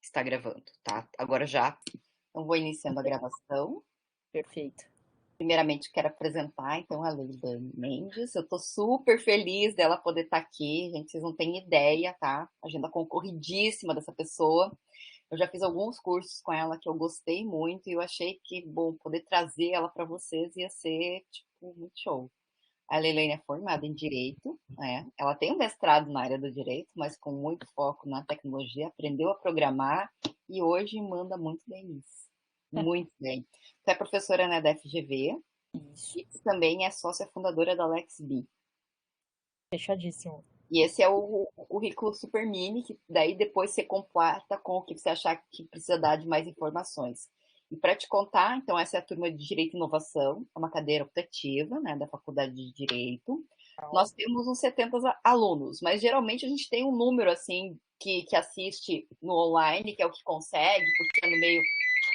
Está gravando, tá? Agora já. Então, vou iniciando a gravação. Perfeito. Primeiramente, quero apresentar, então, a Leila Mendes. Eu tô super feliz dela poder estar aqui. Gente, vocês não têm ideia, tá? Agenda concorridíssima dessa pessoa. Eu já fiz alguns cursos com ela que eu gostei muito e eu achei que, bom, poder trazer ela para vocês ia ser, tipo, muito show. A Leilane é formada em Direito, né? Ela tem um mestrado na área do Direito, mas com muito foco na tecnologia, aprendeu a programar e hoje manda muito bem nisso. Muito bem. Você é professora, né, da FGV Isso. e também é sócia fundadora da LexB. Fechadíssimo. E esse é o currículo super mini, que daí depois você completa com o que você achar que precisa dar de mais informações. E para te contar, então, essa é a turma de Direito e Inovação, é uma cadeira optativa, né, da Faculdade de Direito. Nós temos uns 70 alunos, mas geralmente a gente tem um número, assim, que assiste no online, que é o que consegue, porque é no meio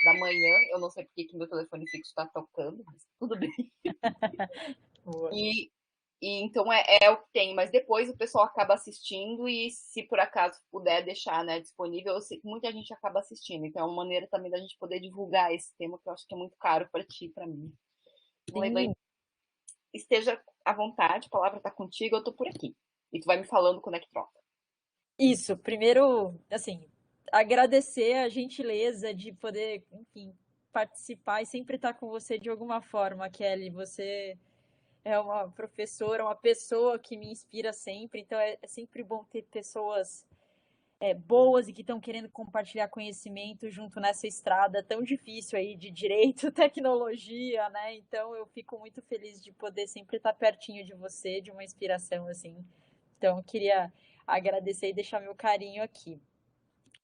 da manhã, eu não sei porque que meu telefone fixo está tocando, mas tudo bem. Boa. E, então é o que tem, mas depois o pessoal acaba assistindo e se por acaso puder deixar, né, disponível, eu sei que muita gente acaba assistindo. Então é uma maneira também da gente poder divulgar esse tema que eu acho que é muito caro para ti, para mim. Então, Leilani, Sim, esteja à vontade, a palavra está contigo, eu estou por aqui. E tu vai me falando quando é que troca. isso. Primeiro, assim, agradecer a gentileza de poder, enfim, participar e sempre estar com você de alguma forma, Kelly. Você é uma professora, uma pessoa que me inspira sempre, então é sempre bom ter pessoas boas e que estão querendo compartilhar conhecimento junto nessa estrada tão difícil aí de direito, tecnologia, né? Então eu fico muito feliz de poder sempre estar pertinho de você, de uma inspiração assim. Então eu queria agradecer e deixar meu carinho aqui.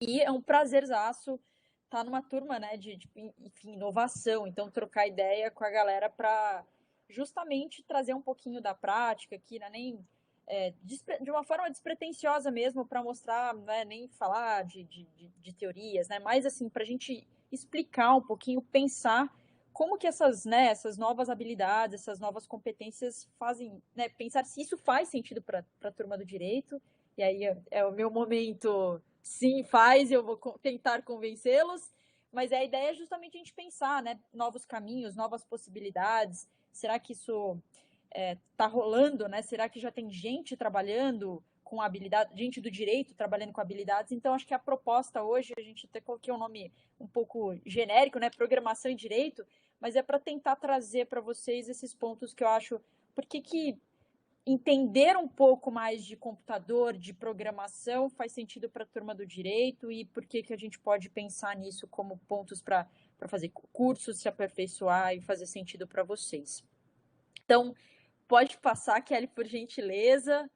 E é um prazerzaço estar numa turma, né, de enfim, inovação, então trocar ideia com a galera para justamente trazer um pouquinho da prática aqui, né, nem de uma forma despretensiosa mesmo, para mostrar, né, nem falar de teorias, né, mas assim, para a gente explicar um pouquinho, pensar como que essas, né, essas novas habilidades, essas novas competências fazem, né, pensar se isso faz sentido para a turma do direito, e aí é o meu momento, sim, faz, eu vou tentar convencê-los, mas a ideia é justamente a gente pensar, né, novos caminhos, novas possibilidades, será que isso está rolando, né? Será que já tem gente trabalhando com habilidade, gente do direito trabalhando com habilidades? Então, acho que a proposta hoje, a gente até coloquei um nome um pouco genérico, né? Programação em direito, mas é para tentar trazer para vocês esses pontos que eu acho. Por que entender um pouco mais de computador, de programação, faz sentido para a turma do direito e por que a gente pode pensar nisso como pontos para fazer cursos, se aperfeiçoar e fazer sentido para vocês. Então, pode passar, Kelly, por gentileza.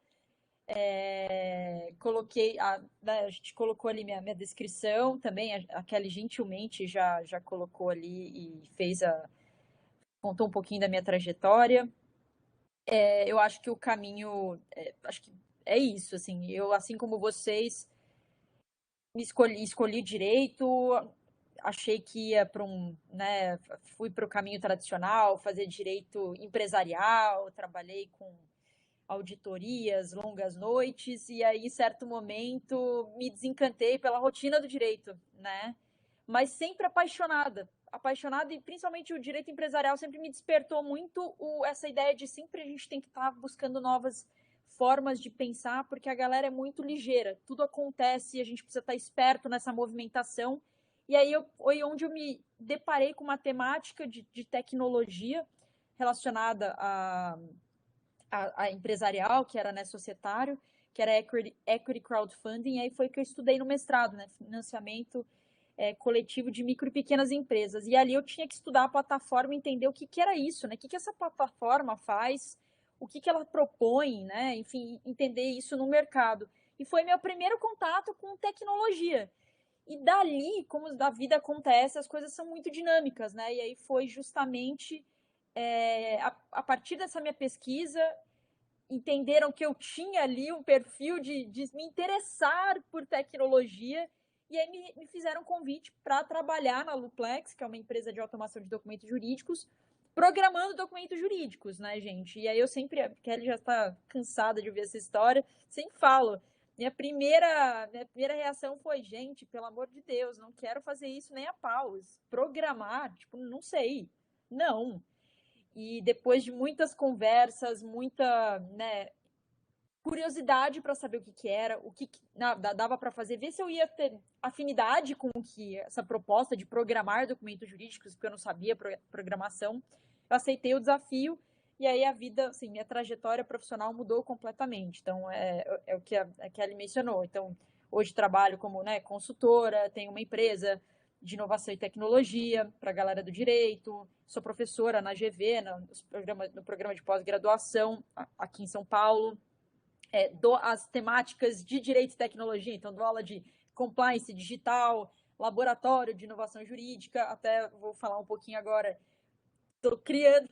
Coloquei, né, a gente colocou ali minha descrição também, a Kelly gentilmente já colocou ali e contou um pouquinho da minha trajetória. Eu acho que o caminho, acho que é isso, assim, eu, assim como vocês, escolhi direito, achei que ia para né, fui para o caminho tradicional, fazer direito empresarial, trabalhei com auditorias, longas noites, e aí, em certo momento, me desencantei pela rotina do direito, né? Mas sempre apaixonada, e principalmente o direito empresarial sempre me despertou muito essa ideia de sempre a gente tem que estar buscando novas formas de pensar, porque a galera é muito ligeira, tudo acontece e a gente precisa estar esperto nessa movimentação. E aí foi onde eu me deparei com uma temática de tecnologia relacionada a empresarial, que era, né, societário, que era equity crowdfunding, e aí foi que eu estudei no mestrado, né, financiamento coletivo de micro e pequenas empresas. E ali eu tinha que estudar a plataforma e entender o que era isso, né, o que essa plataforma faz, o que ela propõe, né, enfim, entender isso no mercado. E foi meu primeiro contato com tecnologia. E dali, como a vida acontece, as coisas são muito dinâmicas, né? E aí foi justamente a partir dessa minha pesquisa, entenderam que eu tinha ali um perfil de me interessar por tecnologia e aí me fizeram um convite para trabalhar na Luplex, que é uma empresa de automação de documentos jurídicos, programando documentos jurídicos, né, gente? E aí eu sempre, a Kelly já está cansada de ouvir essa história, sempre falo, minha primeira reação foi, gente, pelo amor de Deus, não quero fazer isso nem a pau. Programar, tipo, não sei. Não. E depois de muitas conversas, muita, né, curiosidade para saber o que, que era, o que, dava para fazer, ver se eu ia ter afinidade com o que essa proposta de programar documentos jurídicos, porque eu não sabia programação. Eu aceitei o desafio e aí a vida, assim, minha trajetória profissional mudou completamente. Então, é o que a Kelly mencionou. Então, hoje trabalho como, né, consultora, tenho uma empresa de inovação e tecnologia para a galera do direito, sou professora na GV, no programa de pós-graduação aqui em São Paulo, dou as temáticas de direito e tecnologia, então dou aula de compliance digital, laboratório de inovação jurídica, até vou falar um pouquinho agora.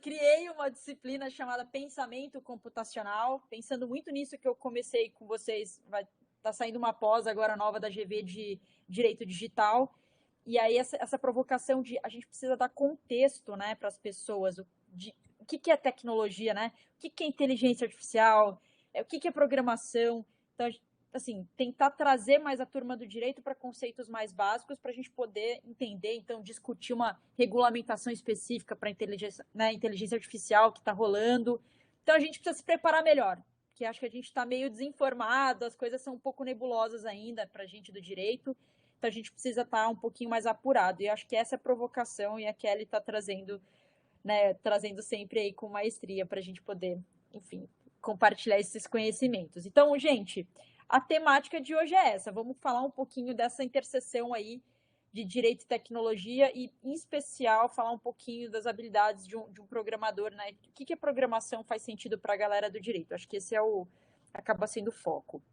Criei uma disciplina chamada pensamento computacional, pensando muito nisso que eu comecei com vocês, vai tá saindo uma pós agora nova da GV de direito digital, e aí essa provocação de a gente precisa dar contexto, né, para as pessoas, o que é tecnologia, né? O que é inteligência artificial, o que é programação. Então, assim, tentar trazer mais a turma do direito para conceitos mais básicos para a gente poder entender, então, discutir uma regulamentação específica para inteligência, né, inteligência artificial que está rolando. Então, a gente precisa se preparar melhor, porque acho que a gente está meio desinformado, as coisas são um pouco nebulosas ainda para a gente do direito, então a gente precisa estar um pouquinho mais apurado. E acho que essa é a provocação e a Kelly está trazendo, né, trazendo sempre aí com maestria para a gente poder, enfim, compartilhar esses conhecimentos. Então, gente, a temática de hoje é essa. Vamos falar um pouquinho dessa interseção aí de direito e tecnologia e, em especial, falar um pouquinho das habilidades de um programador, né? O que a programação faz sentido para a galera do direito? Acho que esse acaba sendo o foco.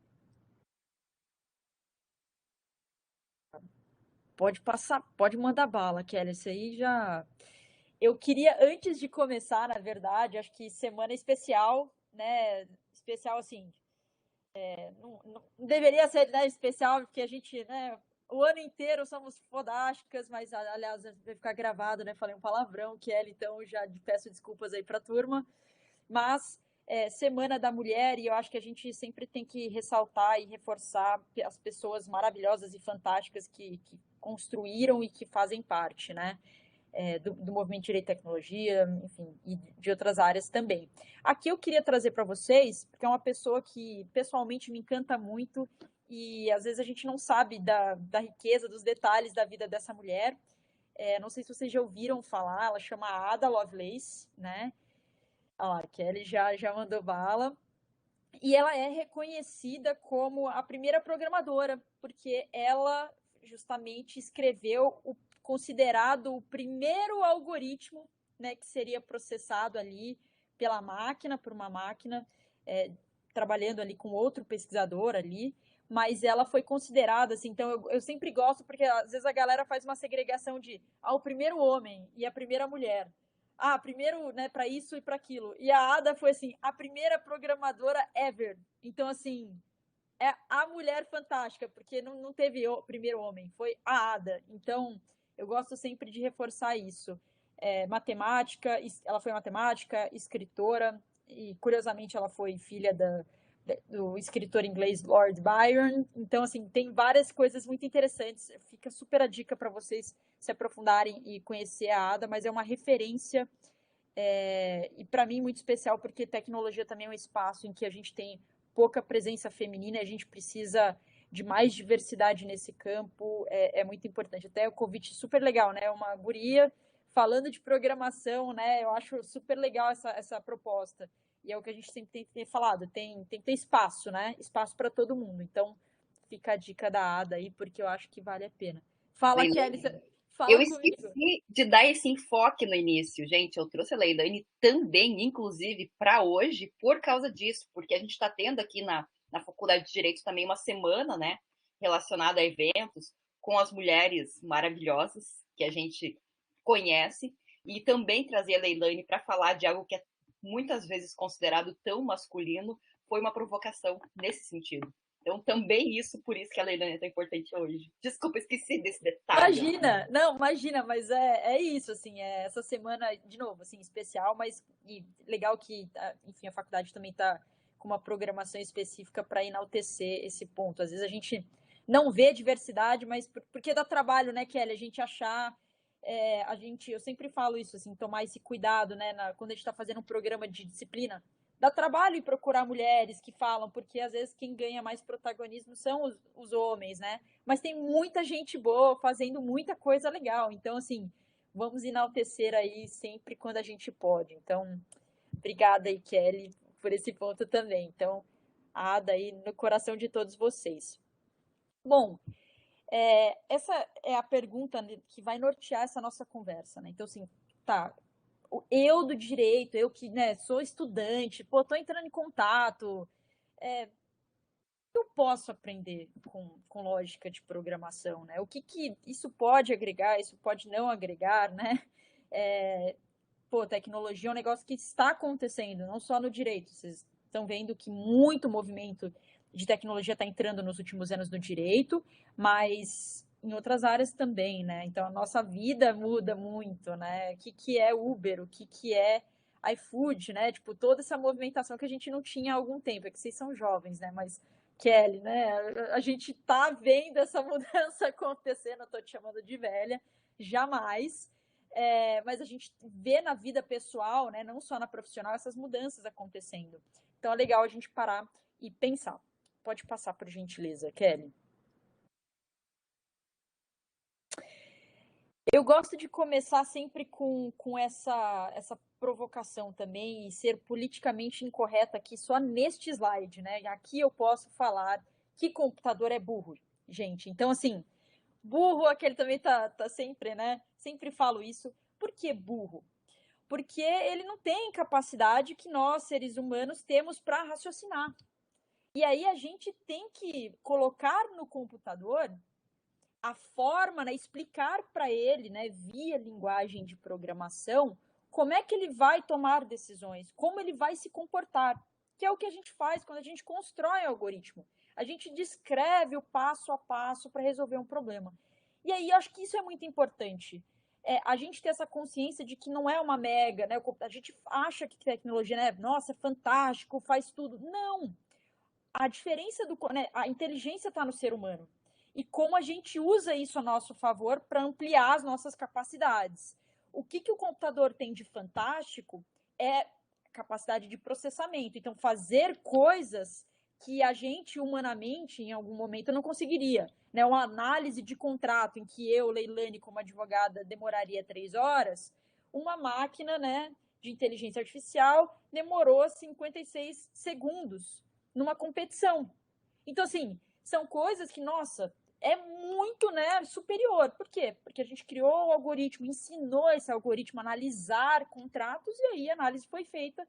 Pode passar, pode mandar bala, Kelly. Isso aí já. Eu queria, antes de começar, na verdade, acho que semana especial, né? Especial assim, não deveria ser, né, especial, porque a gente, né, o ano inteiro somos fodásticas, mas, aliás, vai ficar gravado, né, falei um palavrão, Kelly, então já peço desculpas aí para a turma, mas Semana da Mulher, e eu acho que a gente sempre tem que ressaltar e reforçar as pessoas maravilhosas e fantásticas que construíram e que fazem parte, né, do movimento de direito e tecnologia, enfim, e de outras áreas também. Aqui eu queria trazer para vocês, porque é uma pessoa que pessoalmente me encanta muito e às vezes a gente não sabe da riqueza, dos detalhes da vida dessa mulher. Não sei se vocês já ouviram falar, ela chama Ada Lovelace, né? Olha lá, a Kelly já mandou bala. E ela é reconhecida como a primeira programadora, porque ela justamente escreveu o considerado o primeiro algoritmo, né, que seria processado ali pela máquina, por uma máquina, trabalhando ali com outro pesquisador ali, mas ela foi considerada assim. Então eu sempre gosto, porque às vezes a galera faz uma segregação de o primeiro homem e a primeira mulher. Primeiro, né, para isso e para aquilo. E a Ada foi assim, a primeira programadora ever. Então, assim, é a mulher fantástica, porque não teve o primeiro homem, foi a Ada. Então, eu gosto sempre de reforçar isso. Matemática, ela foi matemática, escritora, e curiosamente ela foi filha do escritor inglês Lord Byron. Então, assim, tem várias coisas muito interessantes. Fica super a dica para vocês se aprofundarem e conhecer a Ada, mas é uma referência e para mim muito especial, porque tecnologia também é um espaço em que a gente tem pouca presença feminina e a gente precisa de mais diversidade nesse campo, é muito importante. Até o convite super legal, né? Uma guria falando de programação, né? Eu acho super legal essa proposta. E é o que a gente sempre tem que ter falado, tem que ter espaço, né? Espaço para todo mundo. Então, fica a dica da Ada aí, porque eu acho que vale a pena. Fala, Leilani, Kelly, eu fala comigo. esqueci de dar esse enfoque no início, gente. Eu trouxe a Leilani também, inclusive, para hoje, por causa disso, porque a gente está tendo aqui na Faculdade de Direito também uma semana, né, relacionada a eventos com as mulheres maravilhosas que a gente conhece, e também trazer a Leilani para falar de algo que é muitas vezes considerado tão masculino, foi uma provocação nesse sentido. Então, também isso, por isso que a Leilani é tão importante hoje. Desculpa, esqueci desse detalhe. Imagina, não, imagina, mas é isso, assim, essa semana, de novo, assim, especial, mas legal que, enfim, a faculdade também está com uma programação específica para enaltecer esse ponto. Às vezes a gente não vê diversidade, mas porque dá trabalho, né, Kelly? A gente achar, eu sempre falo isso, assim, tomar esse cuidado, né, quando a gente está fazendo um programa de disciplina, dá trabalho em procurar mulheres que falam, porque às vezes quem ganha mais protagonismo são os homens, né? Mas tem muita gente boa fazendo muita coisa legal. Então, assim, vamos enaltecer aí sempre quando a gente pode. Então, obrigada aí, Kelly, por esse ponto também. Então, Ada aí no coração de todos vocês. Bom, essa é a pergunta que vai nortear essa nossa conversa, né? Então, assim, tá, eu do direito, eu que, né, sou estudante, pô, tô entrando em contato, eu posso aprender com lógica de programação, né? O que isso pode agregar, isso pode não agregar, né? Tecnologia é um negócio que está acontecendo, não só no direito. Vocês estão vendo que muito movimento de tecnologia está entrando nos últimos anos no direito, mas em outras áreas também, né? Então a nossa vida muda muito, né? O que é Uber, o que é iFood, né? Tipo, toda essa movimentação que a gente não tinha há algum tempo. É que vocês são jovens, né? Mas, Kelly, né? A gente tá vendo essa mudança acontecer, não estou te chamando de velha, jamais. Mas a gente vê na vida pessoal, né, não só na profissional, essas mudanças acontecendo. Então é legal a gente parar e pensar. Pode passar, por gentileza, Kelly. Eu gosto de começar sempre com essa provocação também e ser politicamente incorreta aqui só neste slide, né? Aqui eu posso falar que computador é burro, gente. Então, assim, burro, aquele também tá sempre, né? Sempre falo isso. Por que burro? Porque ele não tem capacidade que nós, seres humanos, temos para raciocinar. E aí a gente tem que colocar no computador a forma, né, explicar para ele, né, via linguagem de programação, como é que ele vai tomar decisões, como ele vai se comportar, que é o que a gente faz quando a gente constrói o algoritmo. A gente descreve o passo a passo para resolver um problema. E aí acho que isso é muito importante. A gente ter essa consciência de que não é uma mega, né? A gente acha que tecnologia, né? Nossa, é fantástico, faz tudo. Não. A diferença né, a inteligência está no ser humano e como a gente usa isso a nosso favor para ampliar as nossas capacidades. O que o computador tem de fantástico é capacidade de processamento. Então, fazer coisas que a gente, humanamente, em algum momento, não conseguiria. Né? Uma análise de contrato em que eu, Leilane, como advogada, demoraria 3 horas, uma máquina, né, de inteligência artificial demorou 56 segundos numa competição. Então, assim, são coisas que, nossa, é muito, né, superior. Por quê? Porque a gente criou o algoritmo, ensinou esse algoritmo a analisar contratos e aí a análise foi feita.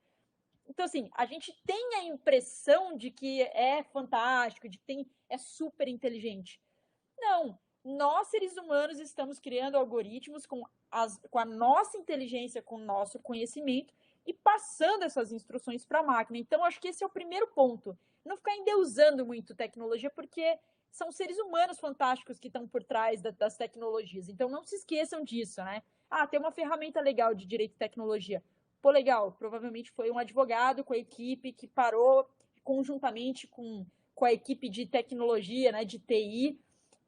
Então, assim, a gente tem a impressão de que é fantástico, de que é super inteligente. Não. Nós, seres humanos, estamos criando algoritmos com a nossa inteligência, com o nosso conhecimento e passando essas instruções para a máquina. Então, acho que esse é o primeiro ponto. Não ficar endeusando muito tecnologia, porque são seres humanos fantásticos que estão por trás das tecnologias. Então, não se esqueçam disso, né? Ah, tem uma ferramenta legal de direito e tecnologia. Pô, legal. Provavelmente foi um advogado com a equipe que parou conjuntamente com a equipe de tecnologia, né, de TI,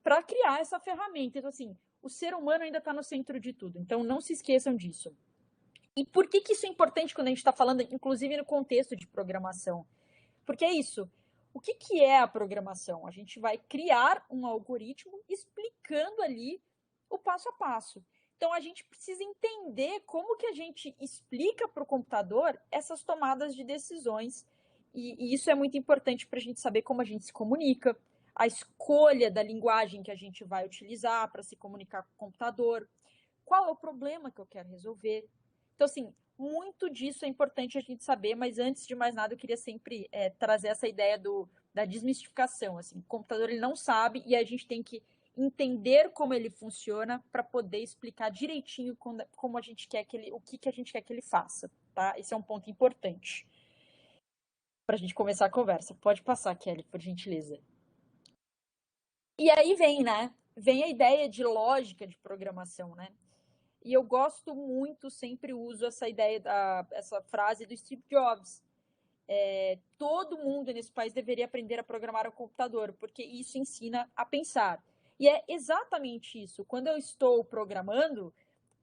para criar essa ferramenta. Então, assim, o ser humano ainda está no centro de tudo. Então, não se esqueçam disso. E por que isso é importante quando a gente está falando, inclusive no contexto de programação? Porque é isso. O que é a programação? A gente vai criar um algoritmo explicando ali o passo a passo. Então, a gente precisa entender como que a gente explica para o computador essas tomadas de decisões. E isso é muito importante para a gente saber como a gente se comunica, a escolha da linguagem que a gente vai utilizar para se comunicar com o computador, qual é o problema que eu quero resolver. Então, assim, muito disso é importante a gente saber, mas antes de mais nada, eu queria sempre trazer essa ideia da desmistificação. Assim, o computador ele não sabe e a gente tem que entender como ele funciona para poder explicar direitinho como a gente quer o que a gente quer que ele faça. Tá? Esse é um ponto importante para a gente começar a conversa. Pode passar, Kelly, por gentileza. E aí vem, né? Vem a ideia de lógica de programação, né? E eu gosto muito, sempre uso essa ideia, essa frase do Steve Jobs. todo mundo nesse país deveria aprender a programar o computador, porque isso ensina a pensar. E é exatamente isso. Quando eu estou programando,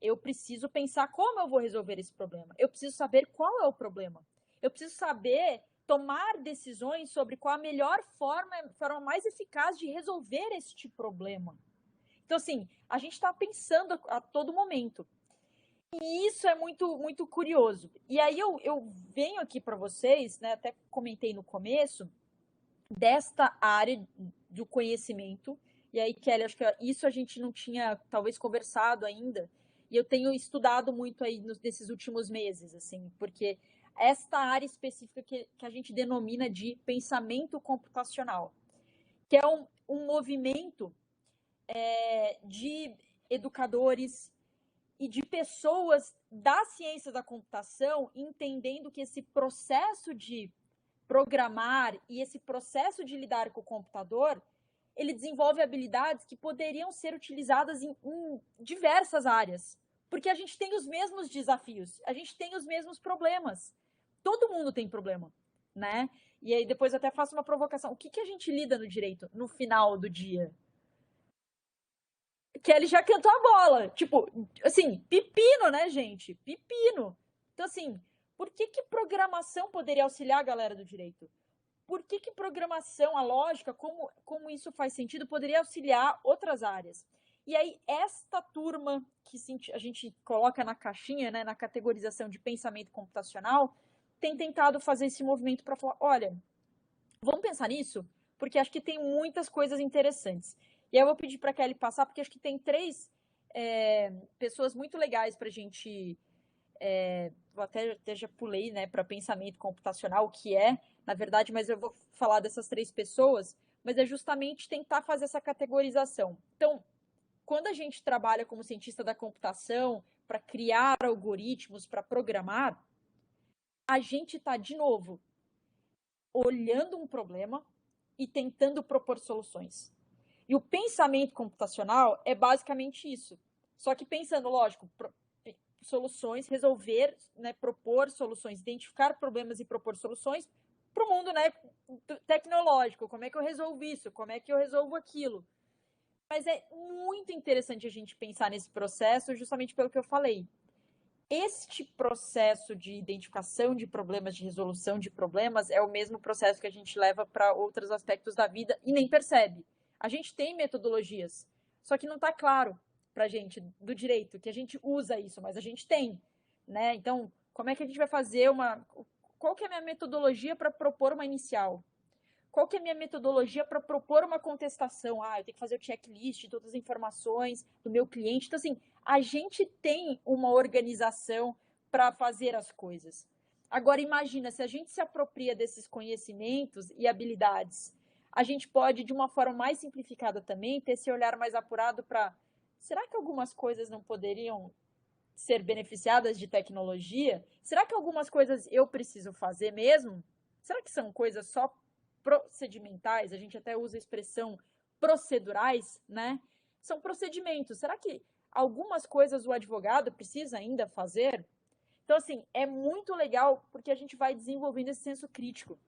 eu preciso pensar como eu vou resolver esse problema. Eu preciso saber qual é o problema. Eu preciso saber tomar decisões sobre qual a melhor forma mais eficaz de resolver este problema. Então, assim, a gente está pensando a todo momento. E isso é muito, muito curioso. E aí eu venho aqui para vocês, né, até comentei no começo, desta área do conhecimento. E aí, Kelly, acho que isso a gente não tinha talvez conversado ainda. E eu tenho estudado muito aí nesses últimos meses, assim, porque esta área específica que a gente denomina de pensamento computacional, que é um movimento de educadores e de pessoas da ciência da computação entendendo que esse processo de programar e esse processo de lidar com o computador, ele desenvolve habilidades que poderiam ser utilizadas em diversas áreas. Porque a gente tem os mesmos desafios, a gente tem os mesmos problemas. Todo mundo tem problema, né? E aí depois eu até faço uma provocação. O que a gente lida no direito no final do dia? Que ele já cantou a bola. Tipo, assim, pepino, né, gente? Pepino. Então, assim, por que programação poderia auxiliar a galera do direito? Por que programação, a lógica, como isso faz sentido, poderia auxiliar outras áreas? E aí, esta turma que a gente coloca na caixinha, né, na categorização de pensamento computacional, tem tentado fazer esse movimento para falar, olha, vamos pensar nisso? Porque acho que tem muitas coisas interessantes. E aí eu vou pedir para a Kelly passar, porque acho que tem três pessoas muito legais para a gente. Até já pulei, né, para pensamento computacional, o que é, na verdade, mas eu vou falar dessas três pessoas, mas é justamente tentar fazer essa categorização. Então, quando a gente trabalha como cientista da computação para criar algoritmos, para programar, a gente está, de novo, olhando um problema e tentando propor soluções. E o pensamento computacional é basicamente isso. Só que pensando, lógico, soluções, resolver, né, propor soluções, identificar problemas e propor soluções para o mundo, né, tecnológico. Como é que eu resolvo isso? Como é que eu resolvo aquilo? Mas é muito interessante a gente pensar nesse processo, justamente pelo que eu falei. Este processo de identificação de problemas, de resolução de problemas, é o mesmo processo que a gente leva para outros aspectos da vida e nem percebe. A gente tem metodologias, só que não está claro para a gente do direito que a gente usa isso, mas a gente tem, né? Então, como é que a gente vai fazer qual que é a minha metodologia para propor uma inicial? Qual que é a minha metodologia para propor uma contestação? Eu tenho que fazer o checklist de todas as informações do meu cliente. Então, assim, a gente tem uma organização para fazer as coisas. Agora, imagina, se a gente se apropria desses conhecimentos e habilidades, a gente pode, de uma forma mais simplificada também, ter esse olhar mais apurado para, será que algumas coisas não poderiam ser beneficiadas de tecnologia? Será que algumas coisas eu preciso fazer mesmo? Será que são coisas só procedimentais? A gente até usa a expressão procedurais, né? São procedimentos. Será que algumas coisas o advogado precisa ainda fazer? Então, assim, é muito legal porque a gente vai desenvolvendo esse senso crítico,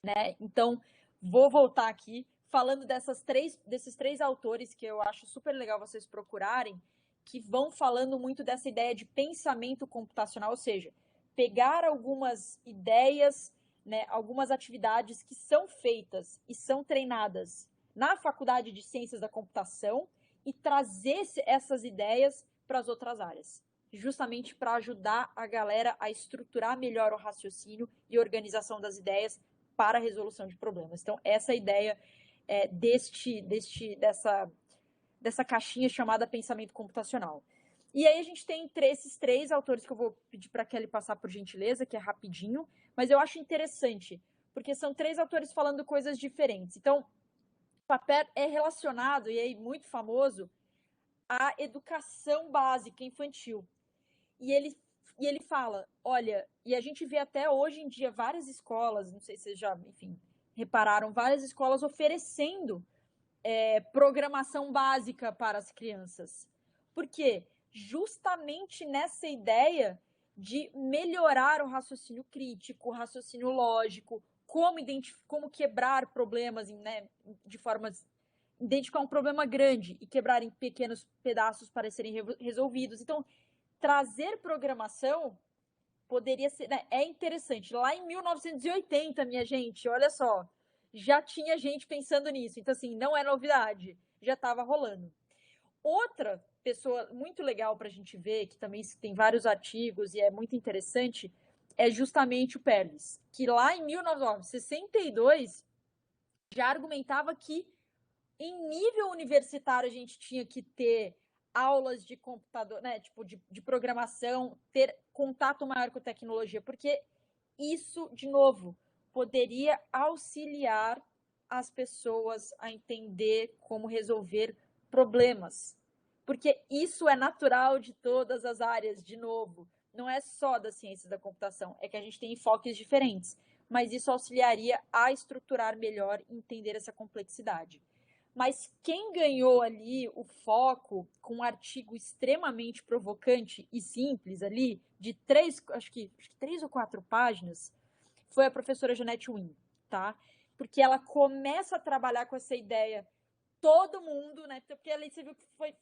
né? Então, vou voltar aqui falando desses três autores que eu acho super legal vocês procurarem, que vão falando muito dessa ideia de pensamento computacional, ou seja, pegar algumas ideias, né, algumas atividades que são feitas e são treinadas na Faculdade de Ciências da Computação e trazer essas ideias para as outras áreas, justamente para ajudar a galera a estruturar melhor o raciocínio e organização das ideias para a resolução de problemas. Então, essa ideia dessa caixinha chamada pensamento computacional. E aí a gente tem esses três autores que eu vou pedir para a Kelly passar por gentileza, que é rapidinho, mas eu acho interessante, porque são três autores falando coisas diferentes. Então, o papel é relacionado, e aí muito famoso, à educação básica infantil. E ele fala, olha, e a gente vê até hoje em dia várias escolas, não sei se vocês já, enfim, repararam, várias escolas oferecendo programação básica para as crianças. Por quê? Justamente nessa ideia de melhorar o raciocínio crítico, o raciocínio lógico, como quebrar problemas, né, de formas, identificar um problema grande e quebrar em pequenos pedaços para serem resolvidos. Então, trazer programação poderia ser, né, é interessante. Lá em 1980, minha gente, olha só, já tinha gente pensando nisso. Então, assim, não é novidade, já estava rolando. Outra pessoa muito legal para a gente ver, que também tem vários artigos e é muito interessante, é justamente o Perlis, que lá em 1962 já argumentava que em nível universitário a gente tinha que ter aulas de computador, né, tipo de programação, ter contato maior com tecnologia, porque isso, de novo, poderia auxiliar as pessoas a entender como resolver problemas. Porque isso é natural de todas as áreas, de novo. Não é só da ciência da computação, é que a gente tem enfoques diferentes. Mas isso auxiliaria a estruturar melhor e entender essa complexidade. Mas quem ganhou ali o foco com um artigo extremamente provocante e simples ali, de acho que 3 ou 4 páginas, foi a professora Janete Wynn, tá? Porque ela começa a trabalhar com essa ideia, todo mundo, né? Porque ali você viu que foi,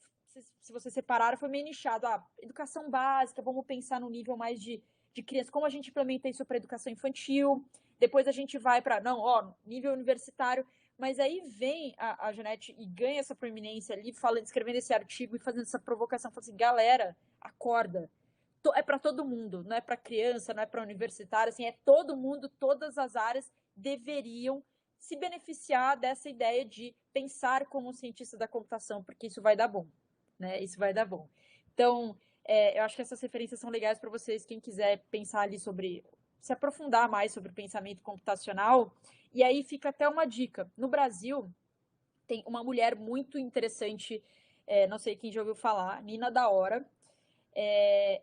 se você separar, foi meio nichado. Educação básica, vamos pensar no nível mais de criança, como a gente implementa isso para educação infantil, depois a gente vai para, não, ó, nível universitário. Mas aí vem a Janete e ganha essa proeminência ali, falando, escrevendo esse artigo e fazendo essa provocação, falando assim, galera, acorda. É para todo mundo, não é para criança, não é para universitário, assim, é todo mundo, todas as áreas deveriam se beneficiar dessa ideia de pensar como um cientista da computação, porque isso vai dar bom, né? Isso vai dar bom. Então, eu acho que essas referências são legais para vocês, quem quiser pensar ali sobre, se aprofundar mais sobre o pensamento computacional. E aí fica até uma dica. No Brasil, tem uma mulher muito interessante, não sei quem já ouviu falar, Nina da Hora.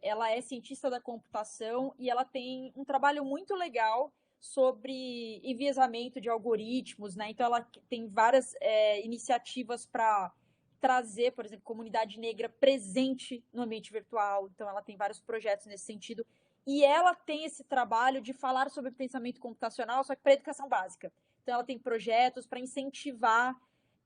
Ela é cientista da computação e ela tem um trabalho muito legal sobre enviesamento de algoritmos, né? Então ela tem várias iniciativas para trazer, por exemplo, comunidade negra presente no ambiente virtual. Então ela tem vários projetos nesse sentido. E ela tem esse trabalho de falar sobre pensamento computacional, só que para educação básica. Então ela tem projetos para incentivar,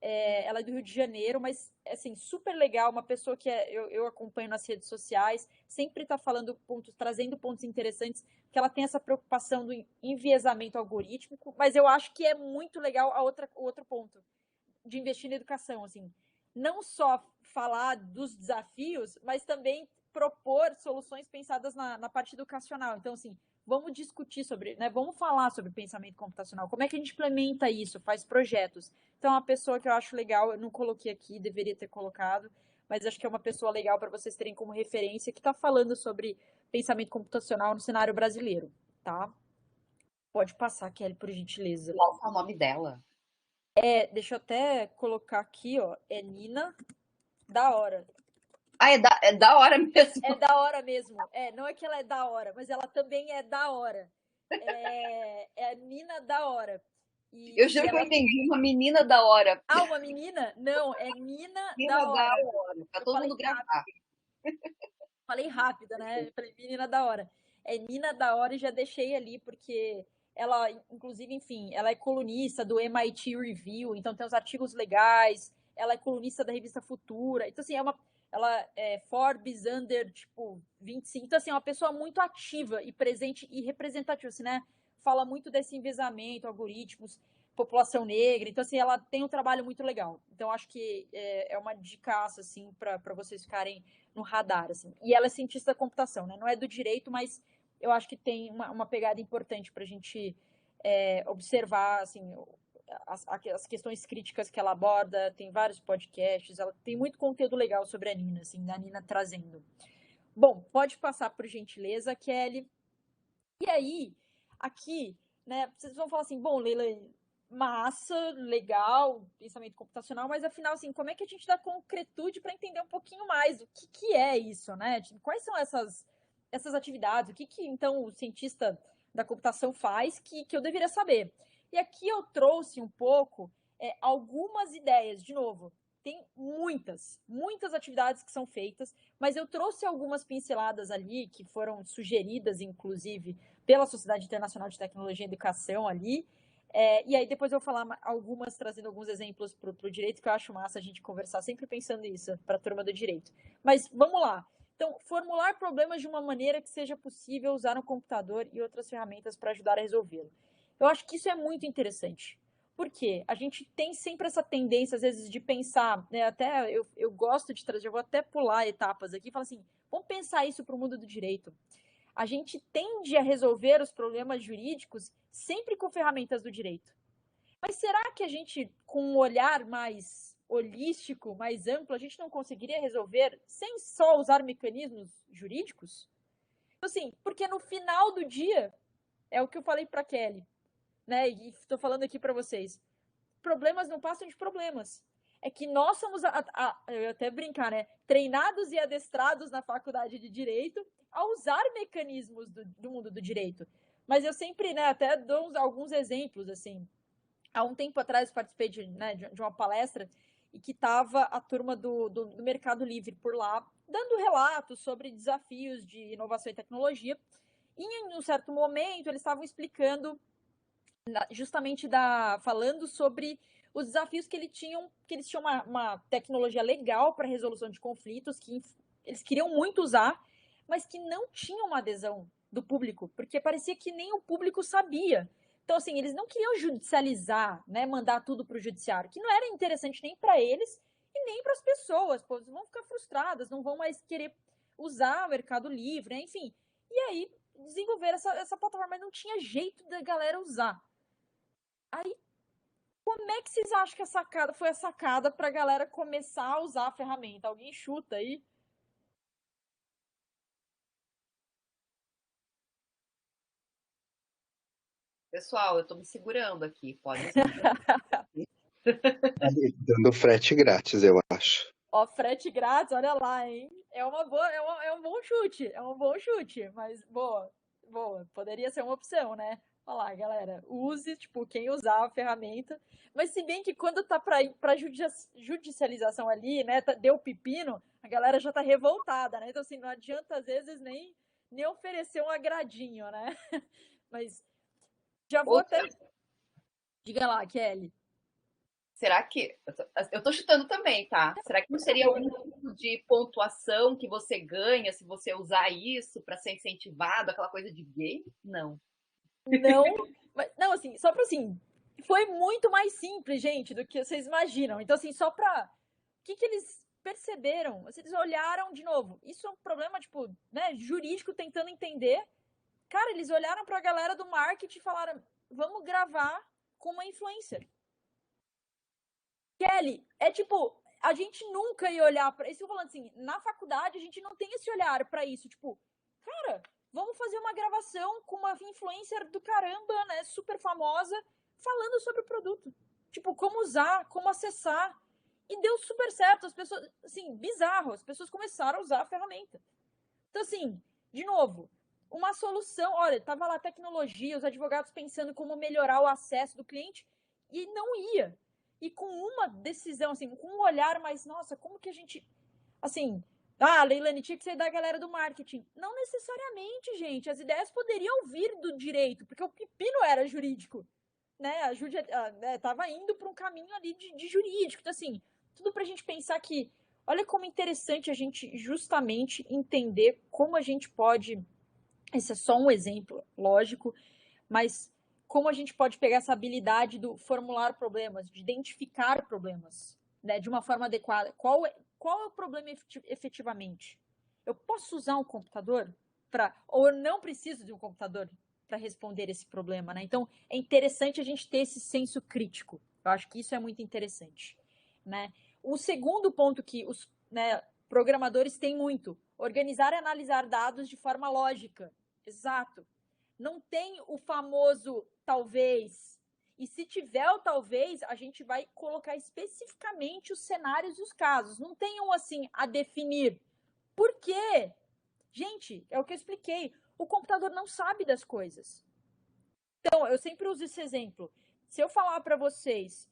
ela é do Rio de Janeiro, mas, assim, super legal, uma pessoa que eu acompanho nas redes sociais, sempre está falando pontos, trazendo pontos interessantes, que ela tem essa preocupação do enviesamento algorítmico, mas eu acho que é muito legal o outro ponto, de investir na educação, assim, não só falar dos desafios, mas também propor soluções pensadas na parte educacional. Então, assim, vamos discutir sobre, né, vamos falar sobre pensamento computacional, como é que a gente implementa isso, faz projetos. Então, é uma pessoa que eu acho legal, eu não coloquei aqui, deveria ter colocado, mas acho que é uma pessoa legal para vocês terem como referência, que está falando sobre pensamento computacional no cenário brasileiro, tá? Pode passar, Kelly, por gentileza. Qual é o nome dela? Deixa eu até colocar aqui, ó, é Nina da Hora. Ah, é da hora É mesmo. da hora mesmo. Não é que ela é da hora, mas ela também é da hora. É a Nina da Hora. Eu E juro que eu ela. entendi uma menina da hora. Ah, uma menina? Não, é Nina Menina da da Hora. hora, pra Eu todo mundo gravar. falei rápido, né? Eu falei Menina da Hora. É Nina da Hora e já deixei ali, porque ela, inclusive, enfim, ela é colunista do MIT Review, então tem uns artigos legais. Ela é colunista da revista Futura. Então, assim, ela é Forbes Under, tipo, 25. Então, assim, é uma pessoa muito ativa e presente e representativa, assim, né? Fala muito desse enviesamento, algoritmos, população negra. Então, assim, ela tem um trabalho muito legal. Então, acho que é uma dicaça, assim, para vocês ficarem no radar, assim. E ela é cientista da computação, né? Não é do direito, mas eu acho que tem uma pegada importante para a gente observar, assim, as questões críticas que ela aborda. Tem vários podcasts, ela tem muito conteúdo legal sobre a Nina, assim, da Nina trazendo. Bom, pode passar por gentileza, Kelly. E aí, aqui, né, vocês vão falar assim, bom, Leila, massa, legal, pensamento computacional, mas afinal, assim, como é que a gente dá concretude para entender um pouquinho mais o que é isso, né? Tipo, quais são essas atividades? O que então o cientista da computação faz que eu deveria saber? E aqui eu trouxe um pouco algumas ideias, de novo. tem muitas atividades que são feitas, mas eu trouxe algumas pinceladas ali, que foram sugeridas, inclusive, pela Sociedade Internacional de Tecnologia e Educação ali, e aí depois eu vou falar algumas, trazendo alguns exemplos para o direito, que eu acho massa a gente conversar, sempre pensando nisso, para a turma do direito. Mas vamos lá. Então, formular problemas de uma maneira que seja possível usar um computador e outras ferramentas para ajudar a resolvê-lo. Eu acho que isso é muito interessante. Por quê? A gente tem sempre essa tendência, às vezes, de pensar, né, até eu gosto de trazer, eu vou até pular etapas aqui e falar assim, vamos pensar isso para o mundo do direito. A gente tende a resolver os problemas jurídicos sempre com ferramentas do direito. Mas será que a gente, com um olhar mais holístico, mais amplo, a gente não conseguiria resolver sem só usar mecanismos jurídicos? Assim, porque no final do dia, é o que eu falei para Kelly, né? E estou falando aqui para vocês. Problemas não passam de problemas. É que nós somos, eu ia até brincar, né? Treinados e adestrados na faculdade de Direito a usar mecanismos do mundo do direito. Mas eu sempre, né, até dou alguns exemplos, assim. Há um tempo atrás eu participei de uma palestra e que estava a turma do Mercado Livre por lá, dando relatos sobre desafios de inovação e tecnologia. E em um certo momento eles estavam explicando justamente falando sobre os desafios que eles tinham uma tecnologia legal para resolução de conflitos, que eles queriam muito usar, mas que não tinham uma adesão do público, porque parecia que nem o público sabia. Então, assim, eles não queriam judicializar, né, mandar tudo para o judiciário, que não era interessante nem para eles e nem para as pessoas, pô, vão ficar frustradas, não vão mais querer usar o Mercado Livre, né, enfim. E aí, desenvolver essa plataforma, mas não tinha jeito da galera usar. Aí, como é que vocês acham que foi a sacada para a galera começar a usar a ferramenta? Alguém chuta aí? Pessoal, eu estou me segurando aqui, pode. Dando frete grátis, eu acho. Ó, frete grátis, olha lá, hein? É uma boa, é um bom chute, é um bom chute, mas boa, poderia ser uma opção, né? Olha lá, galera, use, tipo, quem usar a ferramenta. Mas se bem que quando tá para judicialização ali, né, deu pepino, a galera já tá revoltada, né? Então, assim, não adianta, às vezes, nem oferecer um agradinho, né? Mas já vou Outra, até... Diga lá, Kelly. será que. Eu tô chutando também, tá? Será que não seria algum tipo de pontuação que você ganha se você usar isso para ser incentivado, aquela coisa de game? Não. Não, mas, não, assim, só para assim, foi muito mais simples, gente, do que vocês imaginam. Então, assim, só para o que eles perceberam? Eles olharam de novo. Isso é um problema, tipo, né, jurídico tentando entender. Cara, eles olharam para a galera do marketing e falaram: "Vamos gravar com uma influencer". Kelly, é tipo, a gente nunca ia olhar para isso. Eu falando assim, na faculdade a gente não tem esse olhar para isso, tipo, cara, vamos fazer uma gravação com uma influencer do caramba, né, super famosa, falando sobre o produto. Tipo, como usar, como acessar. E deu super certo, as pessoas, assim, bizarro, as pessoas começaram a usar a ferramenta. Então, assim, de novo, uma solução, olha, tava lá a tecnologia, os advogados pensando como melhorar o acesso do cliente e não ia. E com uma decisão, assim, com um olhar mais, nossa, como que a gente, assim, Leilani, tinha que ser da galera do marketing. Não necessariamente, gente. As ideias poderiam vir do direito, porque o pepino era jurídico, né? Tava indo para um caminho ali de jurídico. Então, assim, tudo para a gente pensar que, olha como é interessante a gente justamente entender como a gente pode, esse é só um exemplo, lógico, mas como a gente pode pegar essa habilidade do formular problemas, de identificar problemas, né, de uma forma adequada. Qual é o problema efetivamente? Eu posso usar um computador ou eu não preciso de um computador para responder esse problema, né? Então, é interessante a gente ter esse senso crítico. Eu acho que isso é muito interessante, né? O segundo ponto que os, né, programadores têm muito, organizar e analisar dados de forma lógica. Exato. Não tem o famoso talvez. E se tiver o talvez, a gente vai colocar especificamente os cenários e os casos. Não tem um assim a definir. Por quê? Gente, é o que eu expliquei. O computador não sabe das coisas. Então, eu sempre uso esse exemplo. Se eu falar para vocês,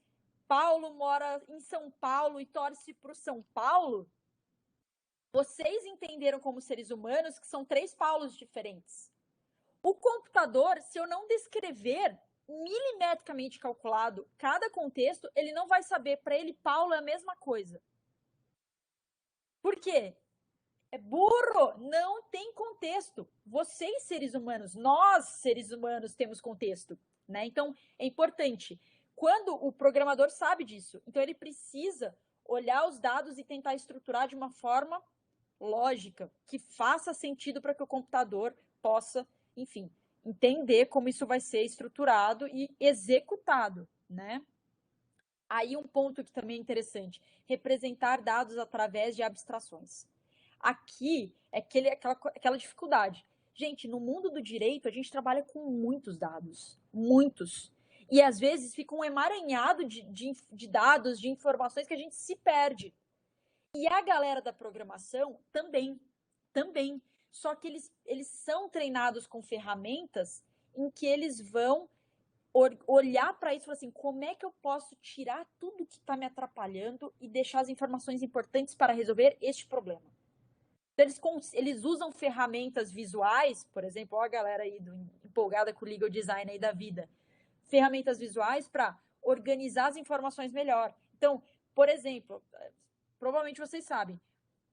Paulo mora em São Paulo e torce para o São Paulo, vocês entenderam como seres humanos que são 3 Paulos diferentes. O computador, se eu não descrever milimetricamente calculado cada contexto, ele não vai saber. Para ele, Paulo é a mesma coisa. Por quê? É burro, não tem contexto. Vocês, seres humanos, nós, seres humanos, temos contexto, né? Então, é importante. Quando o programador sabe disso, então ele precisa olhar os dados e tentar estruturar de uma forma lógica, que faça sentido para que o computador possa, enfim, entender como isso vai ser estruturado e executado, né? Aí um ponto que também é interessante, representar dados através de abstrações. Aqui é aquela dificuldade. Gente, no mundo do direito, a gente trabalha com muitos dados, muitos. E às vezes fica um emaranhado de dados, de informações que a gente se perde. E a galera da programação também. Só que eles são treinados com ferramentas em que eles vão olhar para isso e falar assim, como é que eu posso tirar tudo que está me atrapalhando e deixar as informações importantes para resolver este problema? Então, eles usam ferramentas visuais, por exemplo, a galera aí empolgada com o legal design aí da vida, ferramentas visuais para organizar as informações melhor. Então, por exemplo, provavelmente vocês sabem,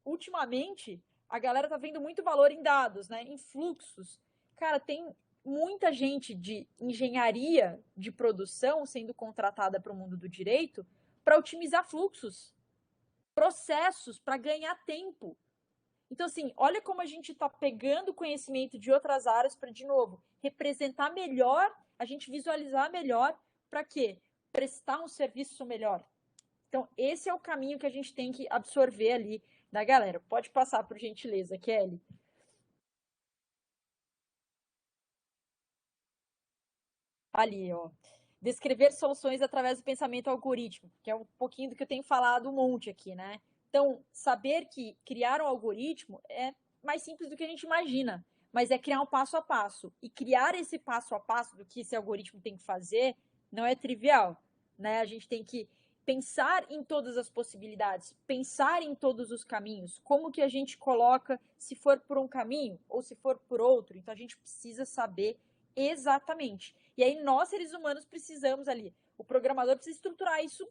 ultimamente a galera tá vendo muito valor em dados, né, em fluxos. Cara, tem muita gente de engenharia de produção sendo contratada para o mundo do direito para otimizar fluxos, processos, para ganhar tempo. Então, assim, olha como a gente está pegando conhecimento de outras áreas para, de novo, representar melhor, a gente visualizar melhor, para quê? Prestar um serviço melhor. Então, esse é o caminho que a gente tem que absorver ali da galera. Pode passar, por gentileza, Kelly. Ali, ó. Descrever soluções através do pensamento algorítmico, que é um pouquinho do que eu tenho falado um monte aqui, né? Então, saber que criar um algoritmo é mais simples do que a gente imagina, mas é criar um passo a passo. E criar esse passo a passo do que esse algoritmo tem que fazer não é trivial, né? A gente tem que pensar em todas as possibilidades, pensar em todos os caminhos, como que a gente coloca se for por um caminho ou se for por outro. Então, a gente precisa saber exatamente. E aí nós, seres humanos, precisamos ali, o programador precisa estruturar isso,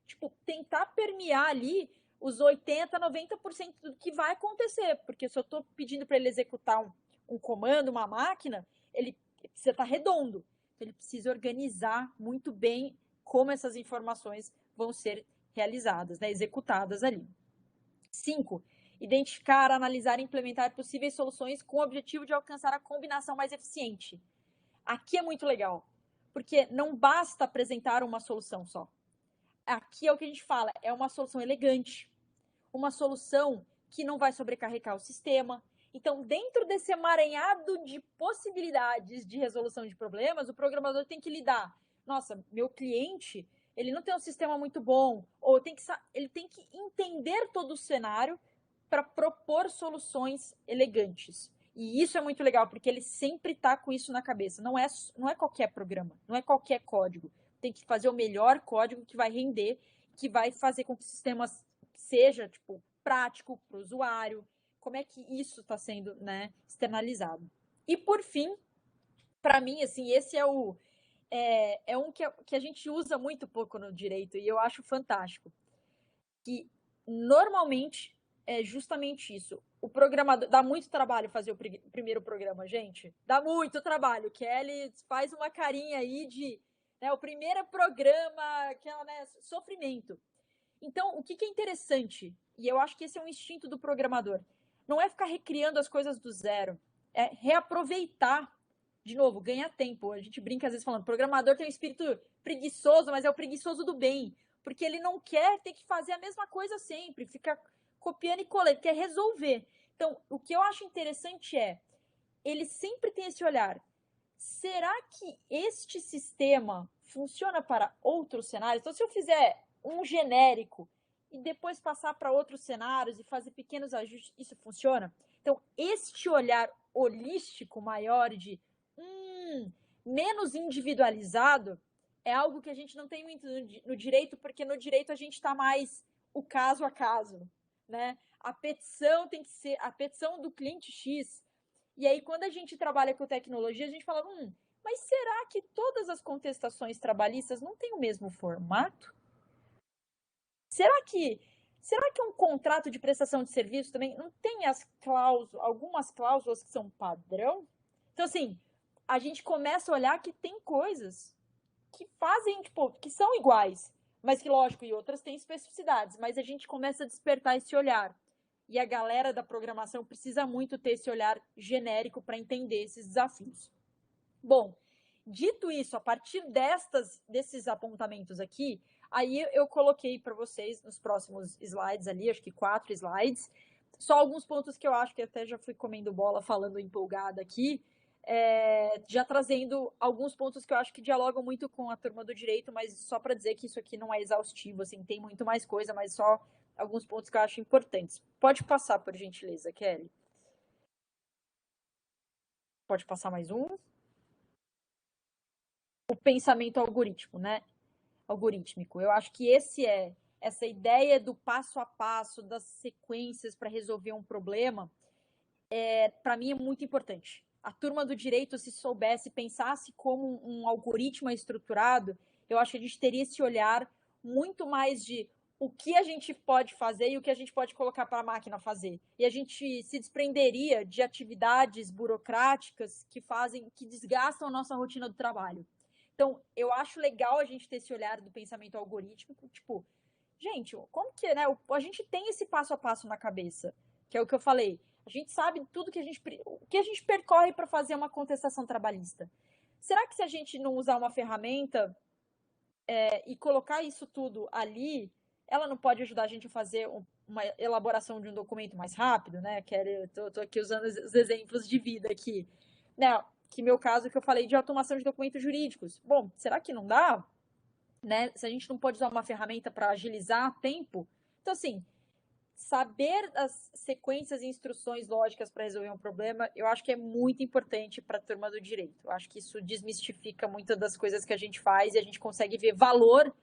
tipo, tentar permear ali os 80%, 90% do que vai acontecer, porque se eu estou pedindo para ele executar um comando, uma máquina, ele precisa estar redondo. Então, ele precisa organizar muito bem como essas informações vão ser realizadas, né, executadas ali. 5. Identificar, analisar e implementar possíveis soluções com o objetivo de alcançar a combinação mais eficiente. Aqui é muito legal, porque não basta apresentar uma solução só. Aqui é o que a gente fala, é uma solução elegante, uma solução que não vai sobrecarregar o sistema. Então, dentro desse emaranhado de possibilidades de resolução de problemas, o programador tem que lidar. Nossa, meu cliente, ele não tem um sistema muito bom, ou ele tem que entender todo o cenário para propor soluções elegantes. E isso é muito legal, porque ele sempre está com isso na cabeça. Não é qualquer programa, não é qualquer código. Tem que fazer o melhor código que vai render, que vai fazer com que o sistema seja, tipo, prático para o usuário. Como é que isso está sendo, né, externalizado. E, por fim, para mim, assim, esse é um que a gente usa muito pouco no direito, e eu acho fantástico. Que, normalmente, é justamente isso. O programador dá muito trabalho fazer o primeiro programa, gente. Dá muito trabalho. Kelly faz uma carinha aí de, né, o primeiro programa, aquela, né, sofrimento. Então, o que é interessante, e eu acho que esse é um instinto do programador, não é ficar recriando as coisas do zero, é reaproveitar, de novo, ganhar tempo. A gente brinca às vezes falando, programador tem um espírito preguiçoso, mas é o preguiçoso do bem, porque ele não quer ter que fazer a mesma coisa sempre, fica copiando e colando, ele quer resolver. Então, o que eu acho interessante é, ele sempre tem esse olhar, será que este sistema funciona para outros cenários? Então, se eu fizer um genérico e depois passar para outros cenários e fazer pequenos ajustes, isso funciona? Então, este olhar holístico maior de menos individualizado é algo que a gente não tem muito no direito, porque no direito a gente está mais o caso a caso, né? A petição tem que ser a petição do cliente X. E aí, quando a gente trabalha com tecnologia, a gente fala, mas será que todas as contestações trabalhistas não têm o mesmo formato? Será que um contrato de prestação de serviço também não tem algumas cláusulas que são padrão? Então, assim, a gente começa a olhar que tem coisas que fazem, tipo, que são iguais, mas que, lógico, e outras têm especificidades, mas a gente começa a despertar esse olhar. E a galera da programação precisa muito ter esse olhar genérico para entender esses desafios. Bom, dito isso, a partir desses apontamentos aqui, aí eu coloquei para vocês nos próximos slides ali, acho que 4 slides, só alguns pontos que eu acho que até já fui comendo bola falando empolgada aqui, já trazendo alguns pontos que eu acho que dialogam muito com a turma do direito, mas só para dizer que isso aqui não é exaustivo, assim, tem muito mais coisa, mas só alguns pontos que eu acho importantes. Pode passar, por gentileza, Kelly. Pode passar mais um. O pensamento algorítmico, né? Algorítmico. Eu acho que essa ideia do passo a passo, das sequências para resolver um problema, para mim é muito importante. A turma do direito, se soubesse, pensasse como um algoritmo estruturado, eu acho que a gente teria esse olhar muito mais de o que a gente pode fazer e o que a gente pode colocar para a máquina fazer. E a gente se desprenderia de atividades burocráticas que desgastam a nossa rotina do trabalho. Então, eu acho legal a gente ter esse olhar do pensamento algorítmico, tipo, gente, como que, né? A gente tem esse passo a passo na cabeça, que é o que eu falei. A gente sabe tudo o que a gente percorre para fazer uma contestação trabalhista. Será que se a gente não usar uma ferramenta e colocar isso tudo ali, ela não pode ajudar a gente a fazer uma elaboração de um documento mais rápido, né? Tô aqui usando os exemplos de vida aqui, né? Que meu caso que eu falei de automação de documentos jurídicos. Bom, será que não dá? Né? Se a gente não pode usar uma ferramenta para agilizar tempo. Então, assim, saber as sequências e instruções lógicas para resolver um problema, eu acho que é muito importante para a turma do direito. Eu acho que isso desmistifica muitas das coisas que a gente faz e a gente consegue ver valor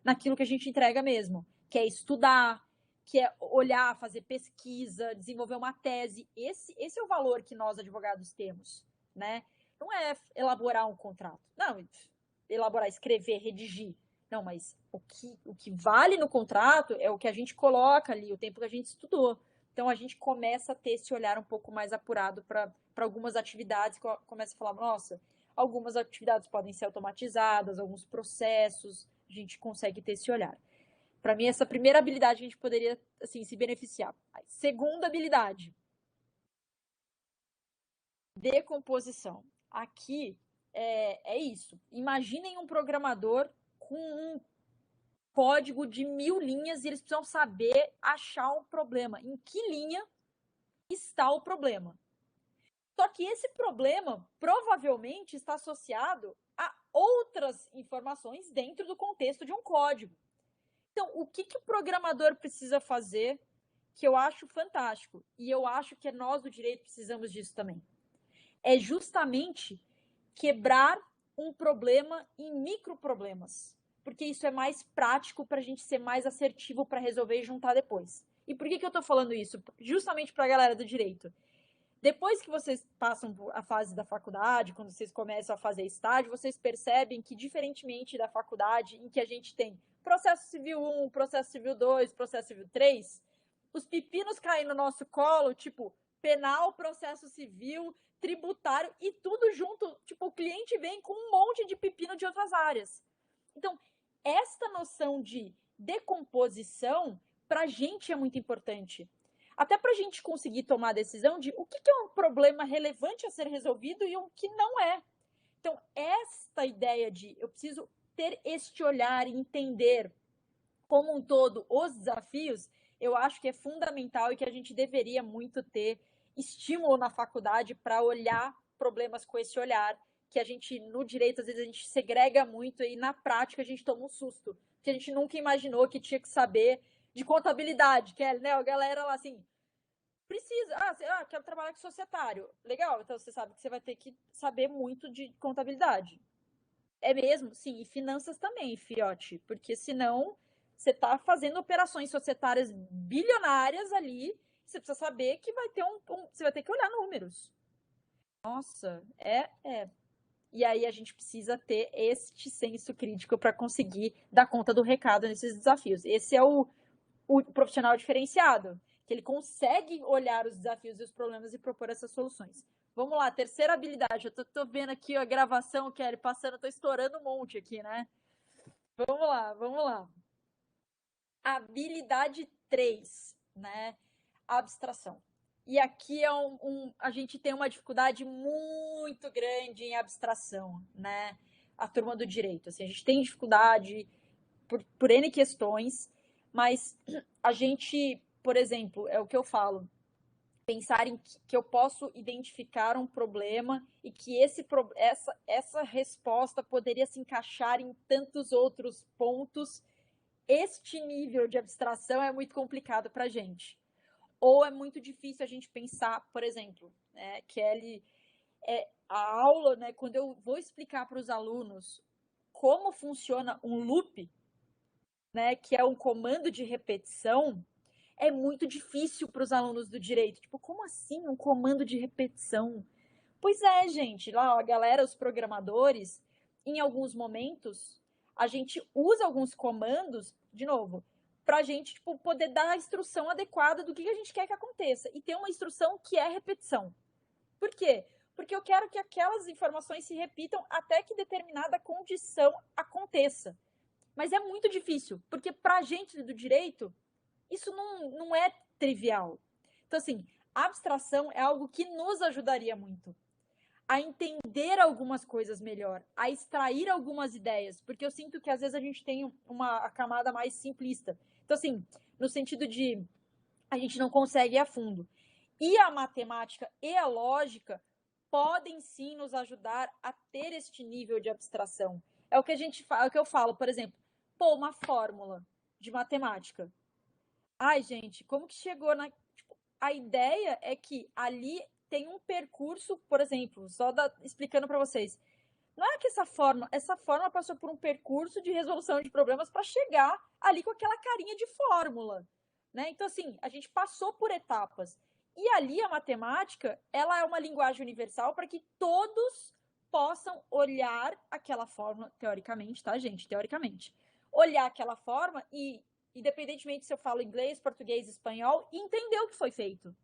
naquilo que a gente entrega mesmo, que é estudar, que é olhar, fazer pesquisa, desenvolver uma tese. Esse é o valor que nós, advogados, temos, né? Não é elaborar um contrato. Não, elaborar, escrever, redigir. Não, mas o que vale no contrato é o que a gente coloca ali, o tempo que a gente estudou. Então, a gente começa a ter esse olhar um pouco mais apurado para algumas atividades, que começa a falar, nossa, algumas atividades podem ser automatizadas, alguns processos, a gente consegue ter esse olhar. Para mim, essa primeira habilidade a gente poderia, assim, se beneficiar. A segunda habilidade, decomposição. Aqui é isso. Imaginem um programador com um código de 1000 linhas e eles precisam saber achar um problema. Em que linha está o problema? Só que esse problema provavelmente está associado a outras informações dentro do contexto de um código. Então, o que o programador precisa fazer, que eu acho fantástico, e eu acho que nós do direito precisamos disso também, é justamente quebrar um problema em microproblemas, porque isso é mais prático para a gente ser mais assertivo para resolver e juntar depois. E por que eu estou falando isso? Justamente para a galera do direito. Depois que vocês passam a fase da faculdade, quando vocês começam a fazer estágio, vocês percebem que, diferentemente da faculdade, em que a gente tem processo civil 1, processo civil 2, processo civil 3, os pepinos caem no nosso colo, tipo, penal, processo civil, tributário e tudo junto. Tipo, o cliente vem com um monte de pepino de outras áreas. Então, esta noção de decomposição, para a gente é muito importante. Até para a gente conseguir tomar a decisão de o que é um problema relevante a ser resolvido e o que não é. Então, esta ideia de eu preciso ter este olhar e entender como um todo os desafios, eu acho que é fundamental e que a gente deveria muito ter estímulo na faculdade para olhar problemas com esse olhar, que a gente, no direito, às vezes a gente segrega muito e na prática a gente toma um susto, que a gente nunca imaginou que tinha que saber de contabilidade, que é, né, a galera lá assim, precisa, quero trabalhar com societário, legal, então você sabe que você vai ter que saber muito de contabilidade. É mesmo, sim, e finanças também, fiote, porque senão você está fazendo operações societárias bilionárias ali, você precisa saber que vai ter você vai ter que olhar números. Nossa, E aí a gente precisa ter este senso crítico para conseguir dar conta do recado nesses desafios. Esse é o profissional diferenciado, que ele consegue olhar os desafios e os problemas e propor essas soluções. Vamos lá, terceira habilidade. Eu tô vendo aqui a gravação, Kelly, passando, eu tô estourando um monte aqui, né? Vamos lá. Habilidade 3, né? Abstração. E aqui a gente tem uma dificuldade muito grande em abstração, né? A turma do direito. Assim, a gente tem dificuldade por N questões, mas a gente, por exemplo, é o que eu falo, pensar em que eu posso identificar um problema e que essa resposta poderia se encaixar em tantos outros pontos. Este nível de abstração é muito complicado para a gente. Ou é muito difícil a gente pensar, por exemplo, Kelly, a aula, né, quando eu vou explicar para os alunos como funciona um loop, né, que é um comando de repetição, é muito difícil para os alunos do direito. Tipo, como assim um comando de repetição? Pois é, gente, lá a galera, os programadores, em alguns momentos, a gente usa alguns comandos, de novo, para a gente tipo, poder dar a instrução adequada do que a gente quer que aconteça. E tem uma instrução que é repetição. Por quê? Porque eu quero que aquelas informações se repitam até que determinada condição aconteça. Mas é muito difícil, porque para a gente do direito, isso não é trivial. Então, assim, a abstração é algo que nos ajudaria muito a entender algumas coisas melhor, a extrair algumas ideias, porque eu sinto que às vezes a gente tem uma camada mais simplista. Então, assim, no sentido de a gente não consegue ir a fundo. E a matemática e a lógica podem sim nos ajudar a ter este nível de abstração. É o que a gente fala, é o que eu falo, por exemplo, uma fórmula de matemática. Ai, gente, como que chegou na. Tipo, a ideia é que ali tem um percurso, por exemplo, explicando para vocês. Não é que essa forma passou por um percurso de resolução de problemas para chegar ali com aquela carinha de fórmula, né? Então, assim, a gente passou por etapas. E ali a matemática, ela é uma linguagem universal para que todos possam olhar aquela fórmula, teoricamente, tá, gente? Teoricamente. Olhar aquela forma e, independentemente se eu falo inglês, português, espanhol, entender o que foi feito,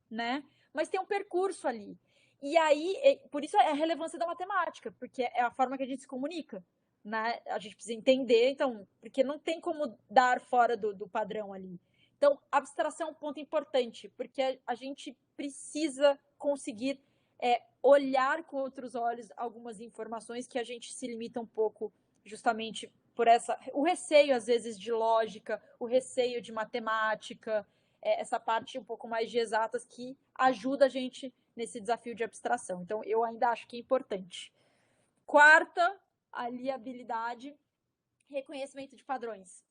né? Mas tem um percurso ali. E aí, por isso é a relevância da matemática, porque é a forma que a gente se comunica, né? A gente precisa entender, então, porque não tem como dar fora do padrão ali. Então, abstração é um ponto importante, porque a gente precisa conseguir olhar com outros olhos algumas informações que a gente se limita um pouco justamente por o receio, às vezes, de lógica, o receio de matemática, essa parte um pouco mais de exatas que ajuda a gente nesse desafio de abstração. Então, eu ainda acho que é importante. Quarta, ali, habilidade, reconhecimento de padrões.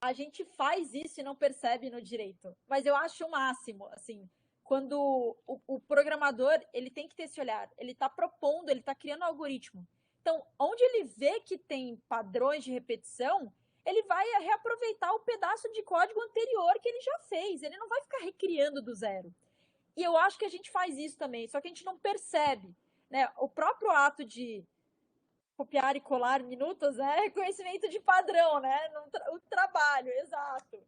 A gente faz isso e não percebe no direito, mas eu acho o máximo, assim, quando o programador, ele tem que ter esse olhar, ele está propondo, ele está criando um algoritmo. Então, onde ele vê que tem padrões de repetição, ele vai reaproveitar o pedaço de código anterior que ele já fez, ele não vai ficar recriando do zero. E eu acho que a gente faz isso também, só que a gente não percebe, né? O próprio ato de copiar e colar minutos é reconhecimento de padrão, né? O trabalho, exato.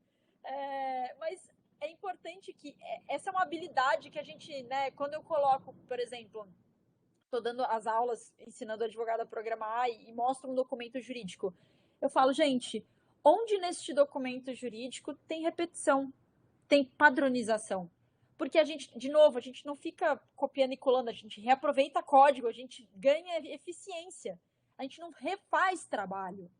Mas é importante que essa é uma habilidade que a gente, né? Quando eu coloco, por exemplo, estou dando as aulas ensinando o advogado a programar e mostro um documento jurídico, eu falo, gente, onde neste documento jurídico tem repetição, tem padronização? Porque a gente, de novo, a gente não fica copiando e colando, a gente reaproveita código, a gente ganha eficiência, a gente não refaz trabalho.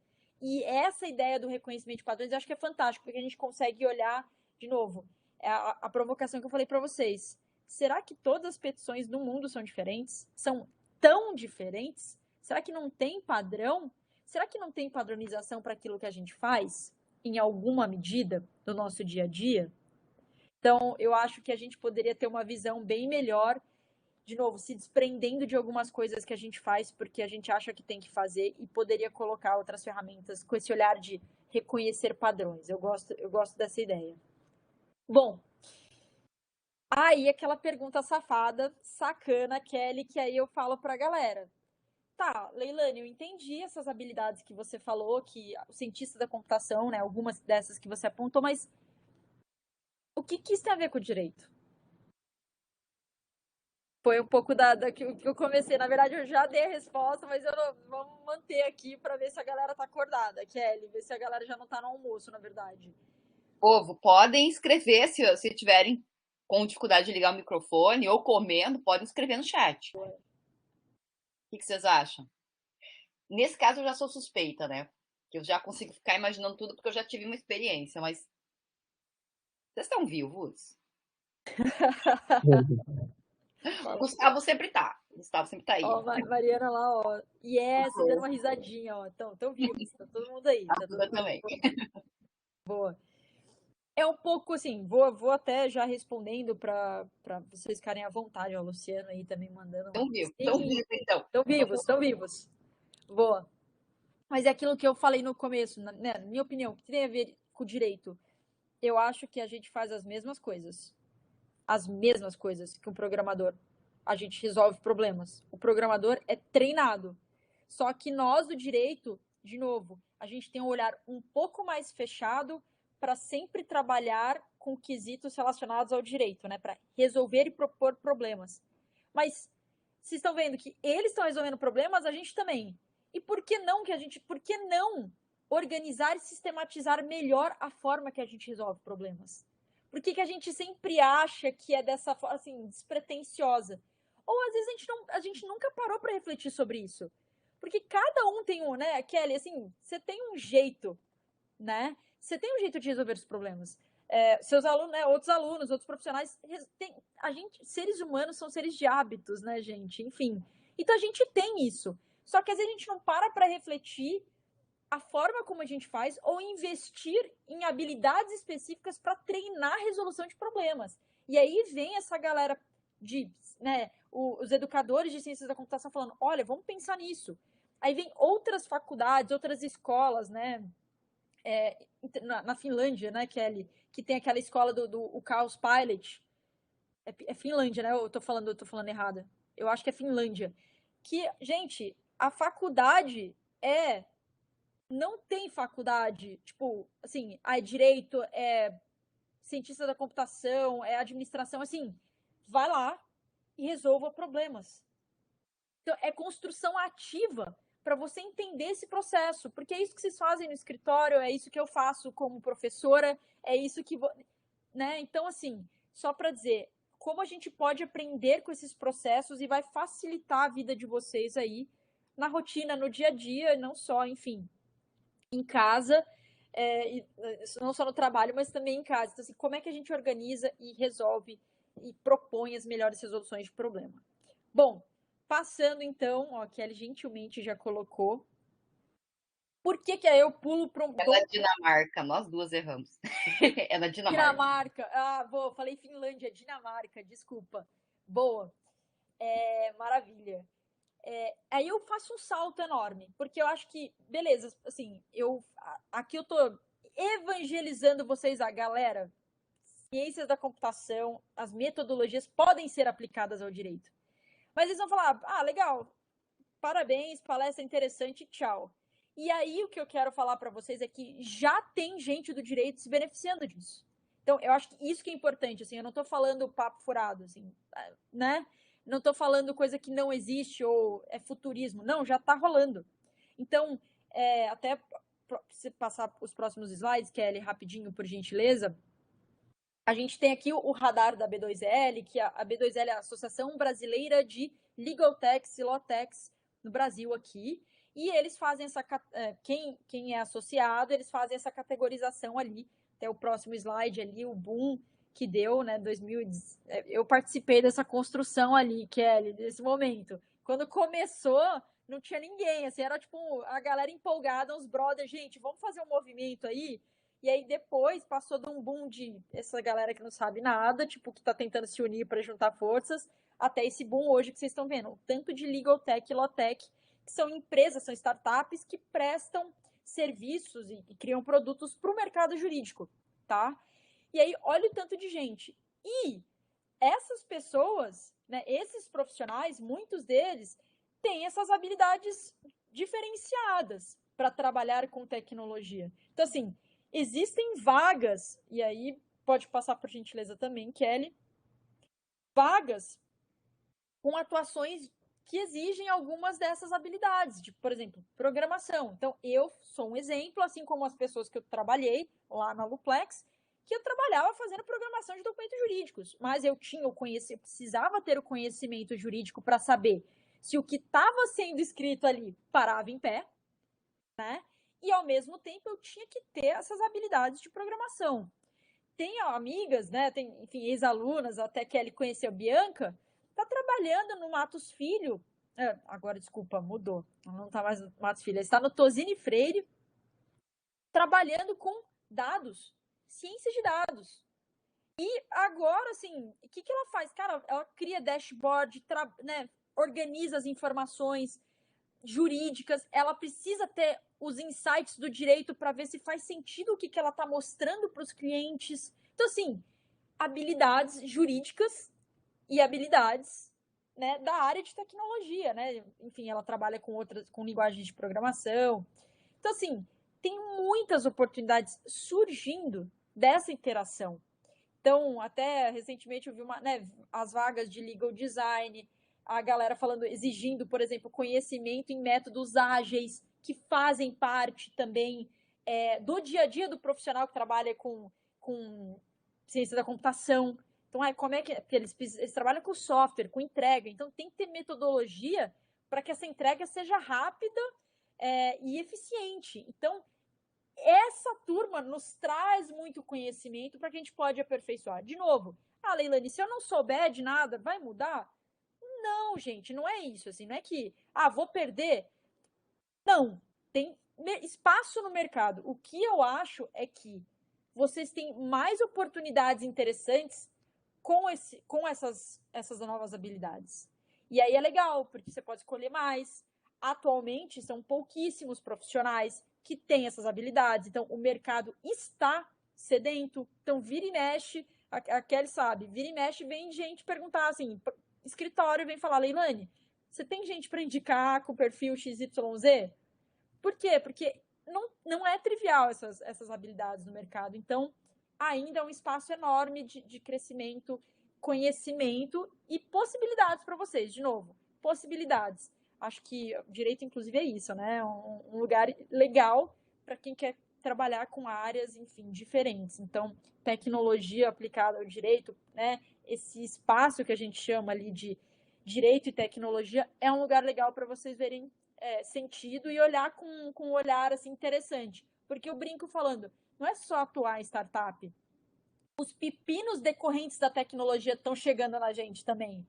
E essa ideia do reconhecimento de padrões eu acho que é fantástico, porque a gente consegue olhar, de novo, a provocação que eu falei para vocês. Será que todas as petições do mundo são diferentes? São tão diferentes? Será que não tem padrão? Será que não tem padronização para aquilo que a gente faz, em alguma medida, do nosso dia a dia? Então, eu acho que a gente poderia ter uma visão bem melhor de novo, se desprendendo de algumas coisas que a gente faz porque a gente acha que tem que fazer e poderia colocar outras ferramentas com esse olhar de reconhecer padrões. Eu gosto dessa ideia. Bom, aí aquela pergunta safada, sacana, Kelly, que aí eu falo pra galera. Tá, Leilane, eu entendi essas habilidades que você falou, que o cientista da computação, né, algumas dessas que você apontou, mas o que isso tem a ver com o direito? Foi um pouco que eu comecei. Na verdade, eu já dei a resposta, mas vamos manter aqui para ver se a galera tá acordada, Kelly, ver se a galera já não tá no almoço, na verdade. Povo, podem escrever se tiverem com dificuldade de ligar o microfone ou comendo, podem escrever no chat. O que vocês acham? Nesse caso, eu já sou suspeita, né? Que eu já consigo ficar imaginando tudo porque eu já tive uma experiência, mas vocês estão vivos? O Gustavo sempre tá. O Gustavo sempre tá aí. Ó, Mariana lá, ó. Yes, dando uma risadinha, ó. Tão vivos, tá todo mundo aí. Tá todo mundo também. Boa. É um pouco assim, vou até já respondendo para vocês ficarem à vontade, ó, o Luciano aí também mandando. Estão vivos então. Estão vivos. Boa. Mas é aquilo que eu falei no começo, né, na minha opinião, que tem a ver com o direito. Eu acho que a gente faz as mesmas coisas que um programador. A gente resolve problemas. O programador é treinado. Só que nós do direito, de novo, a gente tem um olhar um pouco mais fechado para sempre trabalhar com quesitos relacionados ao direito, né? Para resolver e propor problemas. Mas vocês estão vendo que eles estão resolvendo problemas, a gente também. E por que não organizar e sistematizar melhor a forma que a gente resolve problemas? Por que a gente sempre acha que é dessa forma, assim, despretensiosa? Ou às vezes a gente nunca parou para refletir sobre isso. Porque cada um tem um, né, Kelly, assim, você tem um jeito, né? Você tem um jeito de resolver os problemas. Seus alunos, né, outros alunos, outros profissionais, seres humanos são seres de hábitos, né, gente? Enfim. Então a gente tem isso. Só que às vezes a gente não para refletir a forma como a gente faz ou investir em habilidades específicas para treinar a resolução de problemas. E aí vem essa galera os educadores de ciências da computação falando, olha, vamos pensar nisso. Aí vem outras faculdades, outras escolas, né? Na Finlândia, né, Kelly, que tem aquela escola do Chaos Pilot. É Finlândia, né? Eu tô falando errado. Eu acho que é Finlândia. Que, gente, a faculdade não tem faculdade, tipo, assim, é direito, é cientista da computação, é administração, assim, vai lá e resolva problemas. Então, é construção ativa para você entender esse processo, porque é isso que vocês fazem no escritório, é isso que eu faço como professora, é isso que, né? Então, assim, só para dizer, como a gente pode aprender com esses processos e vai facilitar a vida de vocês aí na rotina, no dia a dia, não só, enfim, em casa, não só no trabalho, mas também em casa. Então, assim, como é que a gente organiza e resolve e propõe as melhores resoluções de problema? Bom, passando então, ó, que ele gentilmente já colocou. Por que aí eu pulo para um... É na Dinamarca, nós duas erramos. É na Dinamarca. Falei Finlândia, Dinamarca, desculpa. Boa, maravilha. Aí eu faço um salto enorme, porque eu acho que, beleza, assim, aqui eu tô evangelizando vocês, a galera, ciências da computação, as metodologias podem ser aplicadas ao direito. Mas eles vão falar, legal, parabéns, palestra interessante, tchau. E aí o que eu quero falar para vocês é que já tem gente do direito se beneficiando disso. Então, eu acho que isso que é importante, assim, eu não tô falando papo furado, assim, né? Não tô falando coisa que não existe ou é futurismo. Não, já tá rolando. Então, até se passar os próximos slides, Kelly, rapidinho, por gentileza, a gente tem aqui o radar da B2L, que a B2L é a Associação Brasileira de Legal Techs e Law Techs no Brasil aqui, e eles fazem quem é associado, eles fazem essa categorização ali, até o próximo slide ali, o boom que deu, né, 2000, eu participei dessa construção ali, Kelly, nesse momento. Quando começou, não tinha ninguém, assim, era tipo a galera empolgada, uns brothers, gente, vamos fazer um movimento aí. E aí depois passou de um boom de essa galera que não sabe nada, tipo, que tá tentando se unir para juntar forças, até esse boom hoje que vocês estão vendo. O tanto de legal tech e law tech, que são empresas, são startups que prestam serviços e criam produtos para o mercado jurídico, tá? E aí, olha o tanto de gente. E essas pessoas, né, esses profissionais, muitos deles, têm essas habilidades diferenciadas para trabalhar com tecnologia. Então, assim, existem vagas, e aí pode passar por gentileza também, Kelly, vagas com atuações que exigem algumas dessas habilidades, tipo, por exemplo, programação. Então, eu sou um exemplo, assim como as pessoas que eu trabalhei lá na Luplex, que eu trabalhava fazendo programação de documentos jurídicos, mas eu tinha o conhecimento, precisava ter o conhecimento jurídico para saber se o que estava sendo escrito ali parava em pé, né? E ao mesmo tempo eu tinha que ter essas habilidades de programação. Tem amigas, né? Tem, enfim, ex-alunas, até que ele conheceu a Bianca, tá trabalhando no Matos Filho. Agora, desculpa, mudou. Não tá mais no Matos Filho. Ele está no Tosini Freire, trabalhando com dados, ciência de dados. E agora, assim, o que ela faz? Cara, ela cria dashboard, né, organiza as informações jurídicas, ela precisa ter os insights do direito para ver se faz sentido o que ela está mostrando para os clientes. Então, assim, habilidades jurídicas e habilidades, né, da área de tecnologia, né? Enfim, ela trabalha com linguagens de programação. Então, assim, tem muitas oportunidades surgindo dessa interação. Então, até recentemente eu vi as vagas de legal design, a galera falando, exigindo, por exemplo, conhecimento em métodos ágeis, que fazem parte também do dia a dia do profissional que trabalha com ciência da computação. Então, como é que porque eles trabalham com software, com entrega, então tem que ter metodologia para que essa entrega seja rápida e eficiente. Então, essa turma nos traz muito conhecimento para que a gente pode aperfeiçoar. De novo, Leilani, se eu não souber de nada, vai mudar? Não, gente, não é isso. Assim, não é que, vou perder. Não, tem espaço no mercado. O que eu acho é que vocês têm mais oportunidades interessantes com essas novas habilidades. E aí é legal, porque você pode escolher mais. Atualmente, são pouquíssimos profissionais que têm essas habilidades. Então, o mercado está sedento. Então, vira e mexe, a Kelly sabe, vira e mexe, vem gente perguntar assim, escritório vem falar, Leilani, você tem gente para indicar com perfil XYZ? Por quê? Porque não é trivial essas habilidades no mercado. Então, ainda é um espaço enorme de crescimento, conhecimento e possibilidades para vocês. De novo, possibilidades. Acho que o direito, inclusive, é isso, né? Um lugar legal para quem quer trabalhar com áreas, enfim, diferentes. Então, tecnologia aplicada ao direito, né? Esse espaço que a gente chama ali de direito e tecnologia é um lugar legal para vocês verem sentido e olhar com um olhar assim, interessante. Porque eu brinco falando, não é só atuar em startup. Os pepinos decorrentes da tecnologia estão chegando na gente também.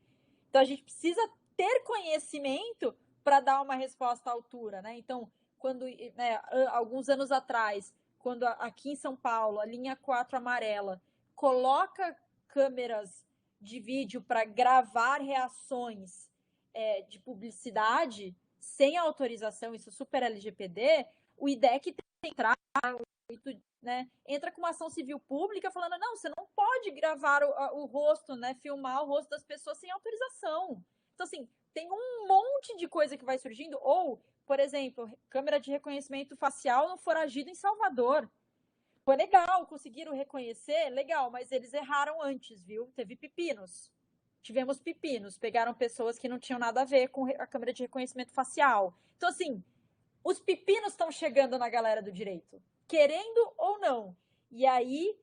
Então, a gente precisa ter conhecimento para dar uma resposta à altura, né? Então, quando, alguns anos atrás, quando aqui em São Paulo, a linha 4 amarela coloca câmeras de vídeo para gravar reações de publicidade sem autorização, isso super LGPD, o IDEC tem que entrar, né, entra com uma ação civil pública falando, não, você não pode gravar o rosto, né, filmar o rosto das pessoas sem autorização. Então, assim, tem um monte de coisa que vai surgindo, ou, por exemplo, câmera de reconhecimento facial no foragido em Salvador. Foi legal, conseguiram reconhecer, legal, mas eles erraram antes, viu? Teve pepinos. Tivemos pepinos, pegaram pessoas que não tinham nada a ver com a câmera de reconhecimento facial. Então, assim, os pepinos estão chegando na galera do direito, querendo ou não. E aí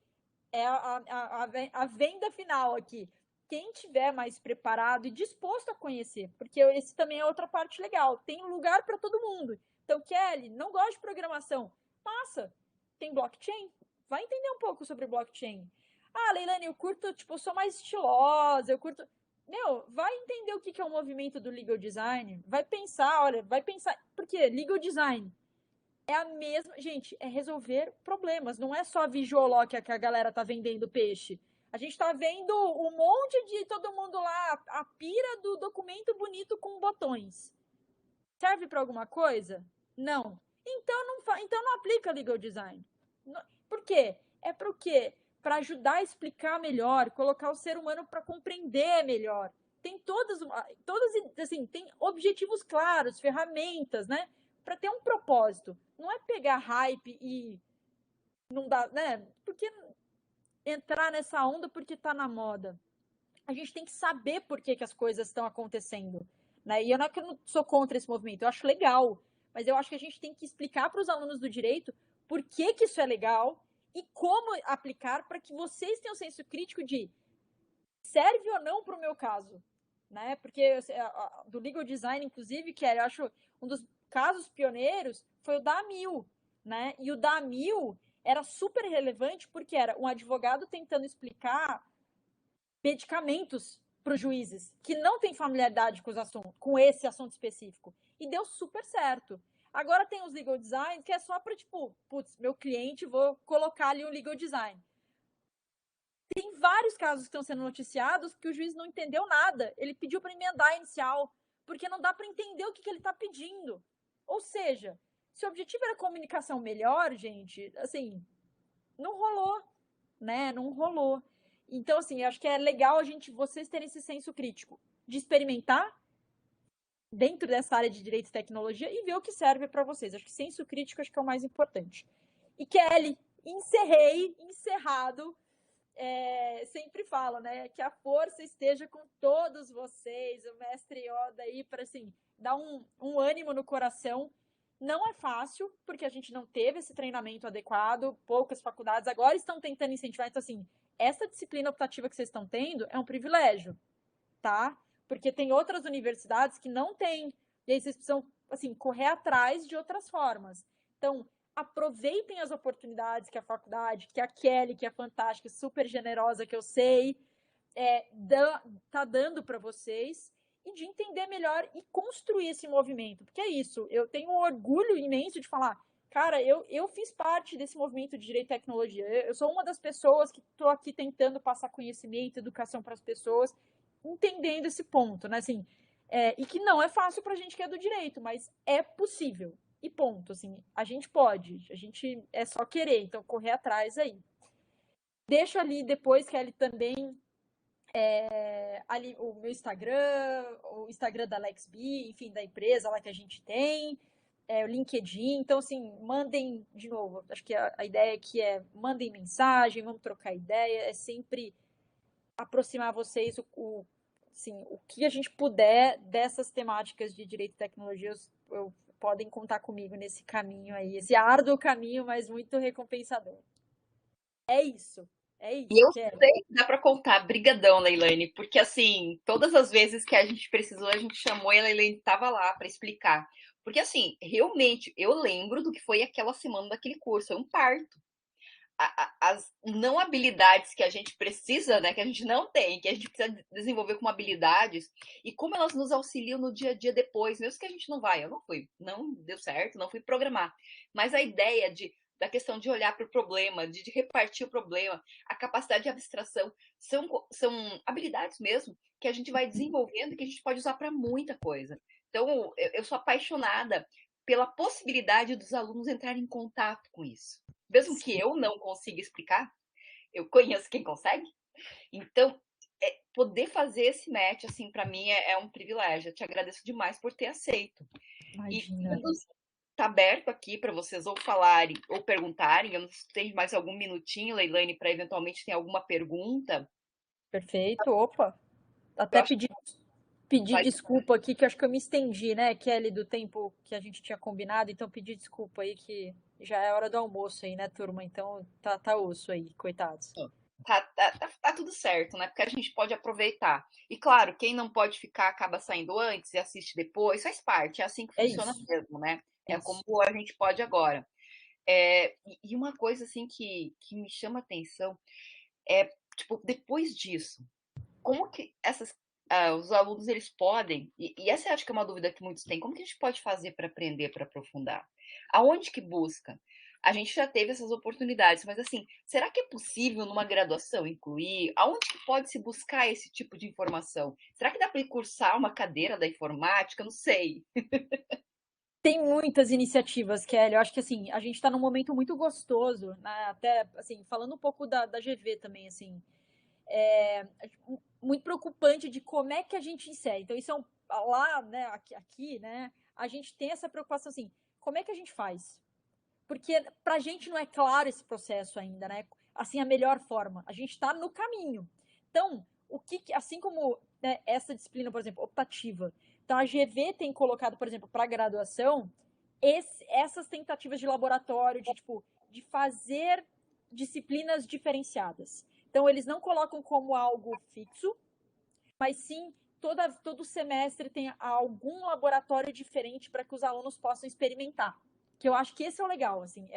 é a venda final aqui. Quem tiver mais preparado e disposto a conhecer, porque esse também é outra parte legal. Tem lugar para todo mundo. Então, Kelly, não gosta de programação? Passa. Tem blockchain? Vai entender um pouco sobre blockchain. Leilani, eu curto, tipo, eu sou mais estilosa, eu curto... vai entender o que é o movimento do legal design, vai pensar, porque legal design É a mesma. Gente, é resolver problemas. Não é só a Visualock que a galera tá vendendo peixe. A gente tá vendo um monte de todo mundo lá, a pira do documento bonito com botões. Serve para alguma coisa? Não. Então não aplica legal design. Por quê? É para o quê? Para ajudar a explicar melhor, colocar o ser humano para compreender melhor. Tem todas assim, tem objetivos claros, ferramentas, né? Para ter um propósito. Não é pegar hype e não dá, né? Porque entrar nessa onda porque está na moda. A gente tem que saber por que as coisas estão acontecendo. Né? E eu não sou contra esse movimento, eu acho legal. Mas eu acho que a gente tem que explicar para os alunos do direito por que isso é legal e como aplicar para que vocês tenham o senso crítico de serve ou não para o meu caso. Né? Porque do legal design, inclusive, que eu acho um dos casos pioneiros foi o da Amil. Né? E o da Amil era super relevante porque era um advogado tentando explicar medicamentos para os juízes que não têm familiaridade com os assuntos, com esse assunto específico. E deu super certo. Agora tem os legal design que é só para, tipo, putz, meu cliente, vou colocar ali um legal design. Tem vários casos que estão sendo noticiados que o juiz não entendeu nada. Ele pediu para emendar a inicial, porque não dá para entender o que ele está pedindo. Ou seja, se o objetivo era comunicação melhor, gente, assim, não rolou, né? Não rolou. Então, assim, eu acho que é legal vocês terem esse senso crítico de experimentar dentro dessa área de direito e tecnologia e ver o que serve para vocês. Acho que senso crítico acho que é o mais importante. E Kelly, encerrado, sempre falo, né? Que a força esteja com todos vocês, o mestre Yoda aí, para assim, dar um ânimo no coração. Não é fácil, porque a gente não teve esse treinamento adequado, poucas faculdades agora estão tentando incentivar. Então, assim, essa disciplina optativa que vocês estão tendo é um privilégio, tá? Porque tem outras universidades que não têm, e aí vocês precisam, assim, correr atrás de outras formas. Então, aproveitem as oportunidades que a faculdade, que a Kelly, que é fantástica, super generosa, que eu sei, tá dando para vocês, e de entender melhor e construir esse movimento. Porque é isso, eu tenho um orgulho imenso de falar, cara, eu fiz parte desse movimento de direito e tecnologia. Eu sou uma das pessoas que estou aqui tentando passar conhecimento, educação para as pessoas, entendendo esse ponto, né? Assim, e que não é fácil para a gente que é do direito, mas é possível. E ponto, assim, a gente pode, a gente é só querer, então correr atrás aí. Deixo ali depois, Kelly, também ali o meu Instagram, o Instagram da LexB, enfim, da empresa lá que a gente tem, o LinkedIn. Então, assim, mandem, de novo, acho que a ideia aqui mandem mensagem, vamos trocar ideia, é sempre aproximar vocês assim, o que a gente puder dessas temáticas de direito e tecnologia, podem contar comigo nesse caminho aí, esse árduo caminho, mas muito recompensador. É isso. E eu sei que dá para contar. Brigadão, Leilane, porque assim, todas as vezes que a gente precisou, a gente chamou e a Leilane estava lá para explicar. Porque assim, realmente, eu lembro do que foi aquela semana daquele curso, é um parto. As não habilidades que a gente precisa, né, que a gente não tem, que a gente precisa desenvolver como habilidades, e como elas nos auxiliam no dia a dia depois, mesmo que a gente não vai, eu não fui, não deu certo, não fui programar, mas a ideia da questão de olhar para o problema, de repartir o problema, a capacidade de abstração, são habilidades mesmo que a gente vai desenvolvendo e que a gente pode usar para muita coisa. Então, eu sou apaixonada pela possibilidade dos alunos entrarem em contato com isso. Mesmo que eu não consiga explicar, eu conheço quem consegue. Então, poder fazer esse match, assim, para mim é um privilégio. Eu te agradeço demais por ter aceito. Imagina. E está aberto aqui para vocês ou falarem ou perguntarem. Eu não sei se tem mais algum minutinho, Leilane, para eventualmente ter alguma pergunta. Perfeito. Opa. Até pedir Vai... desculpa aqui, que eu acho que eu me estendi, né, Kelly, do tempo que a gente tinha combinado. Então, pedir desculpa aí, que já é hora do almoço aí, né, turma? Então, tá osso aí, coitados. Tá tudo certo, né? Porque a gente pode aproveitar. E claro, quem não pode ficar acaba saindo antes e assiste depois, faz parte, é assim que funciona mesmo, né? É como a gente pode agora. E uma coisa assim que me chama atenção é, tipo, depois disso, como que os alunos eles podem, e essa eu acho que é uma dúvida que muitos têm, como que a gente pode fazer para aprender, para aprofundar? Aonde que busca? A gente já teve essas oportunidades, mas assim, será que é possível numa graduação incluir? Aonde que pode se buscar esse tipo de informação? Será que dá para ir cursar uma cadeira da informática? Não sei. Tem muitas iniciativas, Kelly. Eu acho que assim, a gente está num momento muito gostoso, né? Até assim, falando um pouco da GV também, assim, é muito preocupante de como é que a gente insere. Então, isso é lá, né, aqui, né, a gente tem essa preocupação assim, como é que a gente faz? Porque para a gente não é claro esse processo ainda, né? Assim, a melhor forma. A gente está no caminho. Então, assim como, né, essa disciplina, por exemplo, optativa, então a GV tem colocado, por exemplo, para graduação, essas tentativas de laboratório, de fazer disciplinas diferenciadas. Então, eles não colocam como algo fixo, mas sim todo semestre tem algum laboratório diferente para que os alunos possam experimentar. Que eu acho que esse é o legal, assim,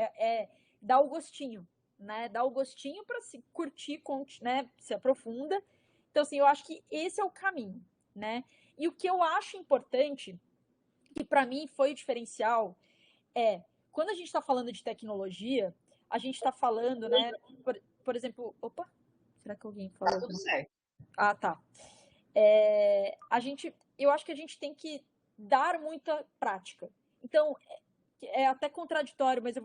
dar o gostinho, né? Dar o gostinho para se curtir, né? Se aprofunda. Então, assim, eu acho que esse é o caminho, né? E o que eu acho importante, que para mim foi o diferencial, quando a gente está falando de tecnologia, a gente está falando, né? Por exemplo, opa, será que alguém falou? Tá tudo certo. Ah, tá. Eu acho que a gente tem que dar muita prática. Então, é até contraditório, mas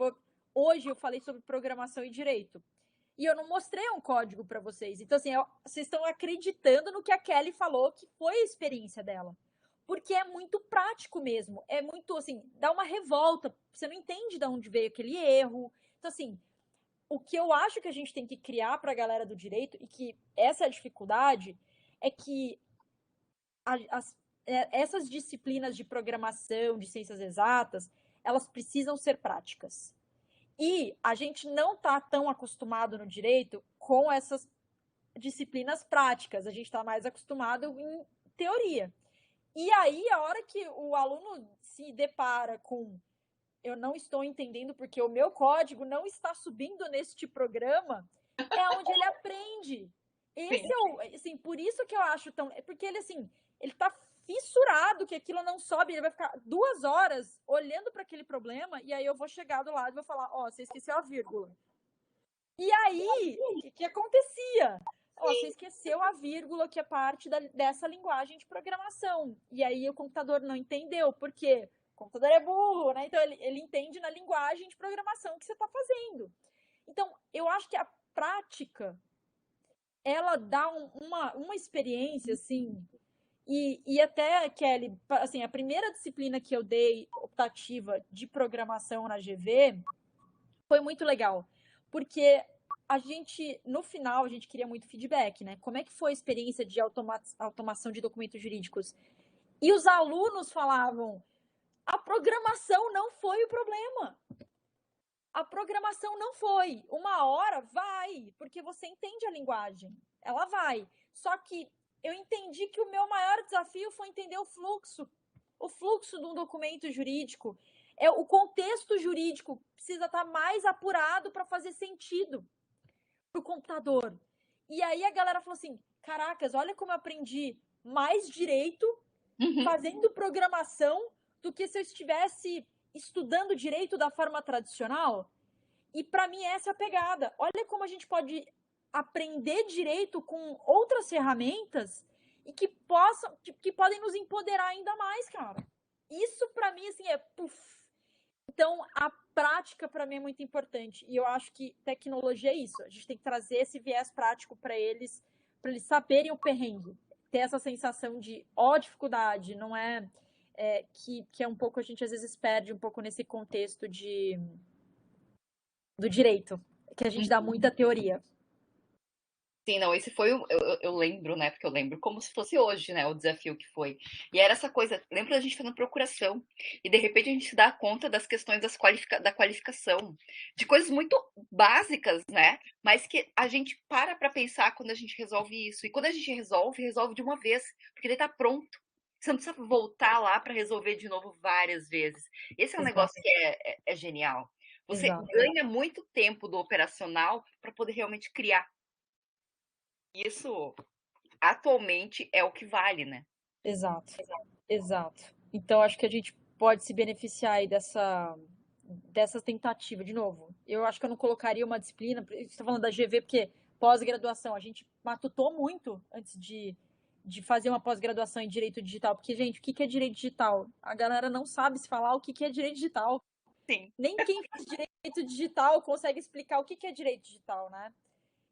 hoje eu falei sobre programação e direito. E eu não mostrei um código para vocês. Então, assim, vocês estão acreditando no que a Kelly falou, que foi a experiência dela. Porque é muito prático mesmo. É muito, assim, dá uma revolta. Você não entende de onde veio aquele erro. Então, assim, o que eu acho que a gente tem que criar para a galera do direito, e que essa é a dificuldade, é que essas disciplinas de programação, de ciências exatas, elas precisam ser práticas. E a gente não está tão acostumado no direito com essas disciplinas práticas, a gente está mais acostumado em teoria. E aí, a hora que o aluno se depara com eu não estou entendendo porque o meu código não está subindo neste programa, é onde ele aprende. Esse é o, assim, por isso que eu acho tão, porque ele assim, ele tá fissurado que aquilo não sobe, ele vai ficar 2 horas olhando para aquele problema e aí eu vou chegar do lado e vou falar, ó, você esqueceu a vírgula. E aí, o que acontecia? Ó, você esqueceu a vírgula que é parte dessa linguagem de programação. E aí o computador não entendeu, por quê? O computador é burro, né? Então ele entende na linguagem de programação que você está fazendo. Então, eu acho que a prática, ela dá uma experiência, assim, e até, Kelly, assim, a primeira disciplina que eu dei optativa de programação na GV foi muito legal, porque no final, a gente queria muito feedback, né? Como é que foi a experiência de automação de documentos jurídicos? E os alunos falavam, a programação não foi o problema. A programação não foi. Uma hora vai, porque você entende a linguagem. Ela vai. Só que eu entendi que o meu maior desafio foi entender o fluxo. O fluxo de um documento jurídico. O contexto jurídico precisa estar mais apurado para fazer sentido para o computador. E aí a galera falou assim, caracas, olha como eu aprendi mais direito fazendo programação do que se eu estivesse estudando direito da forma tradicional. E para mim essa é a pegada. Olha como a gente pode aprender direito com outras ferramentas e que podem nos empoderar ainda mais, cara. Isso para mim assim é puff. Então a prática para mim é muito importante e eu acho que tecnologia é isso. A gente tem que trazer esse viés prático para eles saberem o perrengue, ter essa sensação de dificuldade, não que é um pouco a gente às vezes perde um pouco nesse contexto do direito, que a gente dá muita teoria. Sim, não, esse foi eu lembro, né? Porque eu lembro como se fosse hoje, né? O desafio que foi. E era essa coisa, lembra da gente fazendo procuração, e de repente a gente se dá conta das questões da qualificação, de coisas muito básicas, né? Mas que a gente para pensar quando a gente resolve isso. E quando a gente resolve de uma vez, porque ele tá pronto. Você não precisa voltar lá para resolver de novo várias vezes. Esse é um negócio que é genial. Você ganha muito tempo do operacional para poder realmente criar. Isso atualmente é o que vale, né? Exato, exato. Então, acho que a gente pode se beneficiar aí dessa tentativa. De novo, eu acho que eu não colocaria uma disciplina, você está falando da GV, porque pós-graduação, a gente matutou muito antes de fazer uma pós-graduação em Direito Digital, porque, gente, o que é Direito Digital? A galera não sabe se falar o que é Direito Digital. Sim. Nem quem faz Direito Digital consegue explicar o que é Direito Digital, né?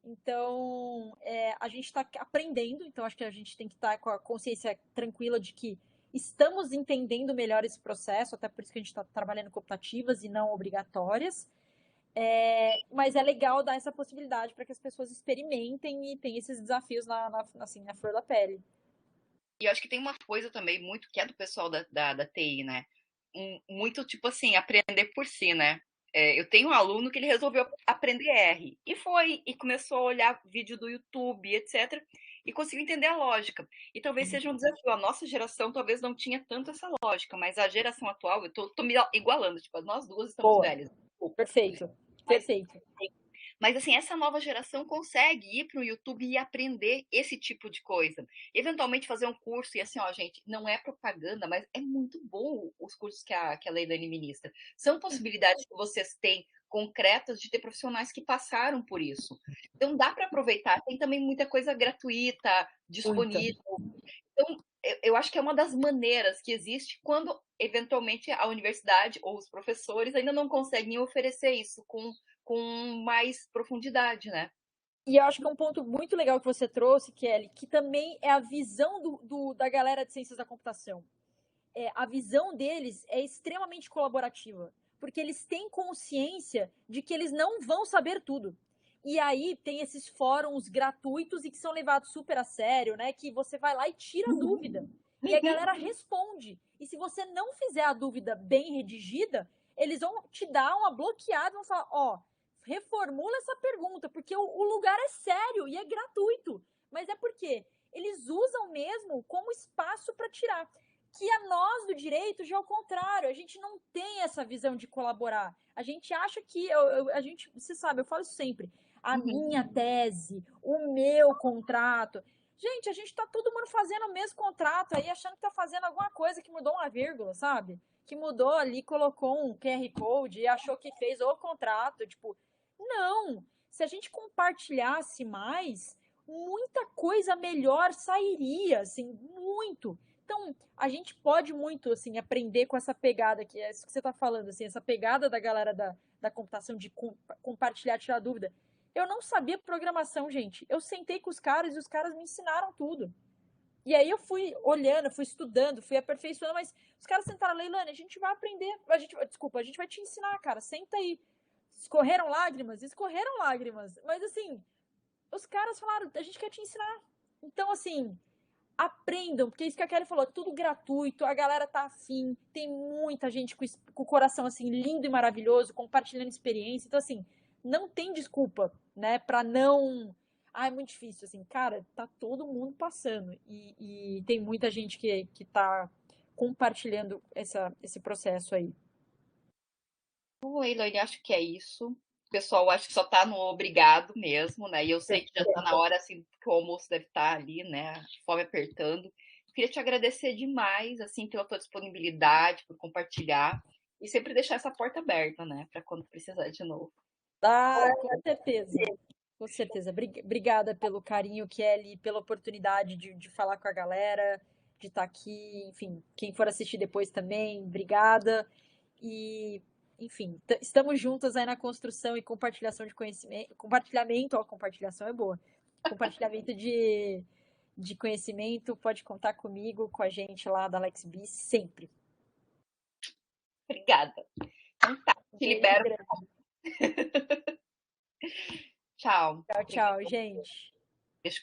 Então, a gente está aprendendo, então acho que a gente tem que estar com a consciência tranquila de que estamos entendendo melhor esse processo, até por isso que a gente está trabalhando com optativas e não obrigatórias. Mas é legal dar essa possibilidade para que as pessoas experimentem e tenham esses desafios assim, na flor da pele. E eu acho que tem uma coisa também muito que é do pessoal da TI, né? Muito tipo assim, aprender por si, né? Eu tenho um aluno que ele resolveu aprender R e começou a olhar vídeo do YouTube, etc. E conseguiu entender a lógica. E talvez seja um desafio. A nossa geração talvez não tinha tanto essa lógica, mas a geração atual, eu tô me igualando, tipo, nós duas estamos Boa. velhas. Perfeito, perfeito. Mas assim, essa nova geração consegue ir para o YouTube e aprender esse tipo de coisa. Eventualmente fazer um curso, e assim, ó, gente, não é propaganda, mas é muito bom os cursos que a Leilani ministra. São possibilidades que vocês têm concretas de ter profissionais que passaram por isso. Então dá para aproveitar, tem também muita coisa gratuita, disponível. Então, eu acho que é uma das maneiras que existe quando, eventualmente, a universidade ou os professores ainda não conseguem oferecer isso com mais profundidade, né? E eu acho que é um ponto muito legal que você trouxe, Kelly, que também é a visão da galera de ciências da computação. A visão deles é extremamente colaborativa, porque eles têm consciência de que eles não vão saber tudo. E aí tem esses fóruns gratuitos e que são levados super a sério, né? Que você vai lá e tira a dúvida. E a galera responde. E se você não fizer a dúvida bem redigida, eles vão te dar uma bloqueada e vão falar, ó, reformula essa pergunta, porque o lugar é sério e é gratuito. Mas é porque eles usam mesmo como espaço para tirar. Que a nós do direito já é o contrário, a gente não tem essa visão de colaborar. A gente acha que, a gente, você sabe, eu falo isso sempre, a minha tese, o meu contrato. Gente, a gente tá todo mundo fazendo o mesmo contrato aí, achando que tá fazendo alguma coisa que mudou uma vírgula, sabe? Que mudou ali, colocou um QR Code e achou que fez o contrato. Tipo, não. Se a gente compartilhasse mais, muita coisa melhor sairia, assim, muito. Então, a gente pode muito, assim, aprender com essa pegada, que é isso que você está falando, assim, essa pegada da galera da computação de compartilhar, tirar dúvida. Eu não sabia programação, gente. Eu sentei com os caras e os caras me ensinaram tudo. E aí eu fui olhando, fui estudando, fui aperfeiçoando, mas os caras sentaram, Leilane, a gente vai aprender, desculpa, a gente vai te ensinar, cara, senta aí. Escorreram lágrimas? Escorreram lágrimas. Mas assim, os caras falaram, a gente quer te ensinar. Então, assim, aprendam, porque isso que a Kelly falou, tudo gratuito, a galera tá afim, tem muita gente com o coração, assim, lindo e maravilhoso, compartilhando experiência. Então, assim, não tem desculpa, né, pra não... Ah, é muito difícil, assim, cara, tá todo mundo passando. E tem muita gente que tá compartilhando esse processo aí. Bom, Elaine, acho que é isso. O pessoal acho que só tá no obrigado mesmo, né? E eu sei que já tá na hora, assim, que o almoço deve estar ali, né? A fome apertando. Queria te agradecer demais, assim, pela tua disponibilidade, por compartilhar e sempre deixar essa porta aberta, né? Para quando precisar de novo. Ah, com certeza. Com certeza. Obrigada pelo carinho, Kelly, pela oportunidade de falar com a galera, de estar aqui. Enfim, quem for assistir depois também, obrigada. E, enfim, estamos juntas aí na construção e compartilhação de conhecimento. Compartilhamento, ó, compartilhação é boa. Compartilhamento de conhecimento. Pode contar comigo, com a gente lá da LexB, sempre. Obrigada. Então tá, te libero. Tchau. Tchau, tchau, gente. Deixa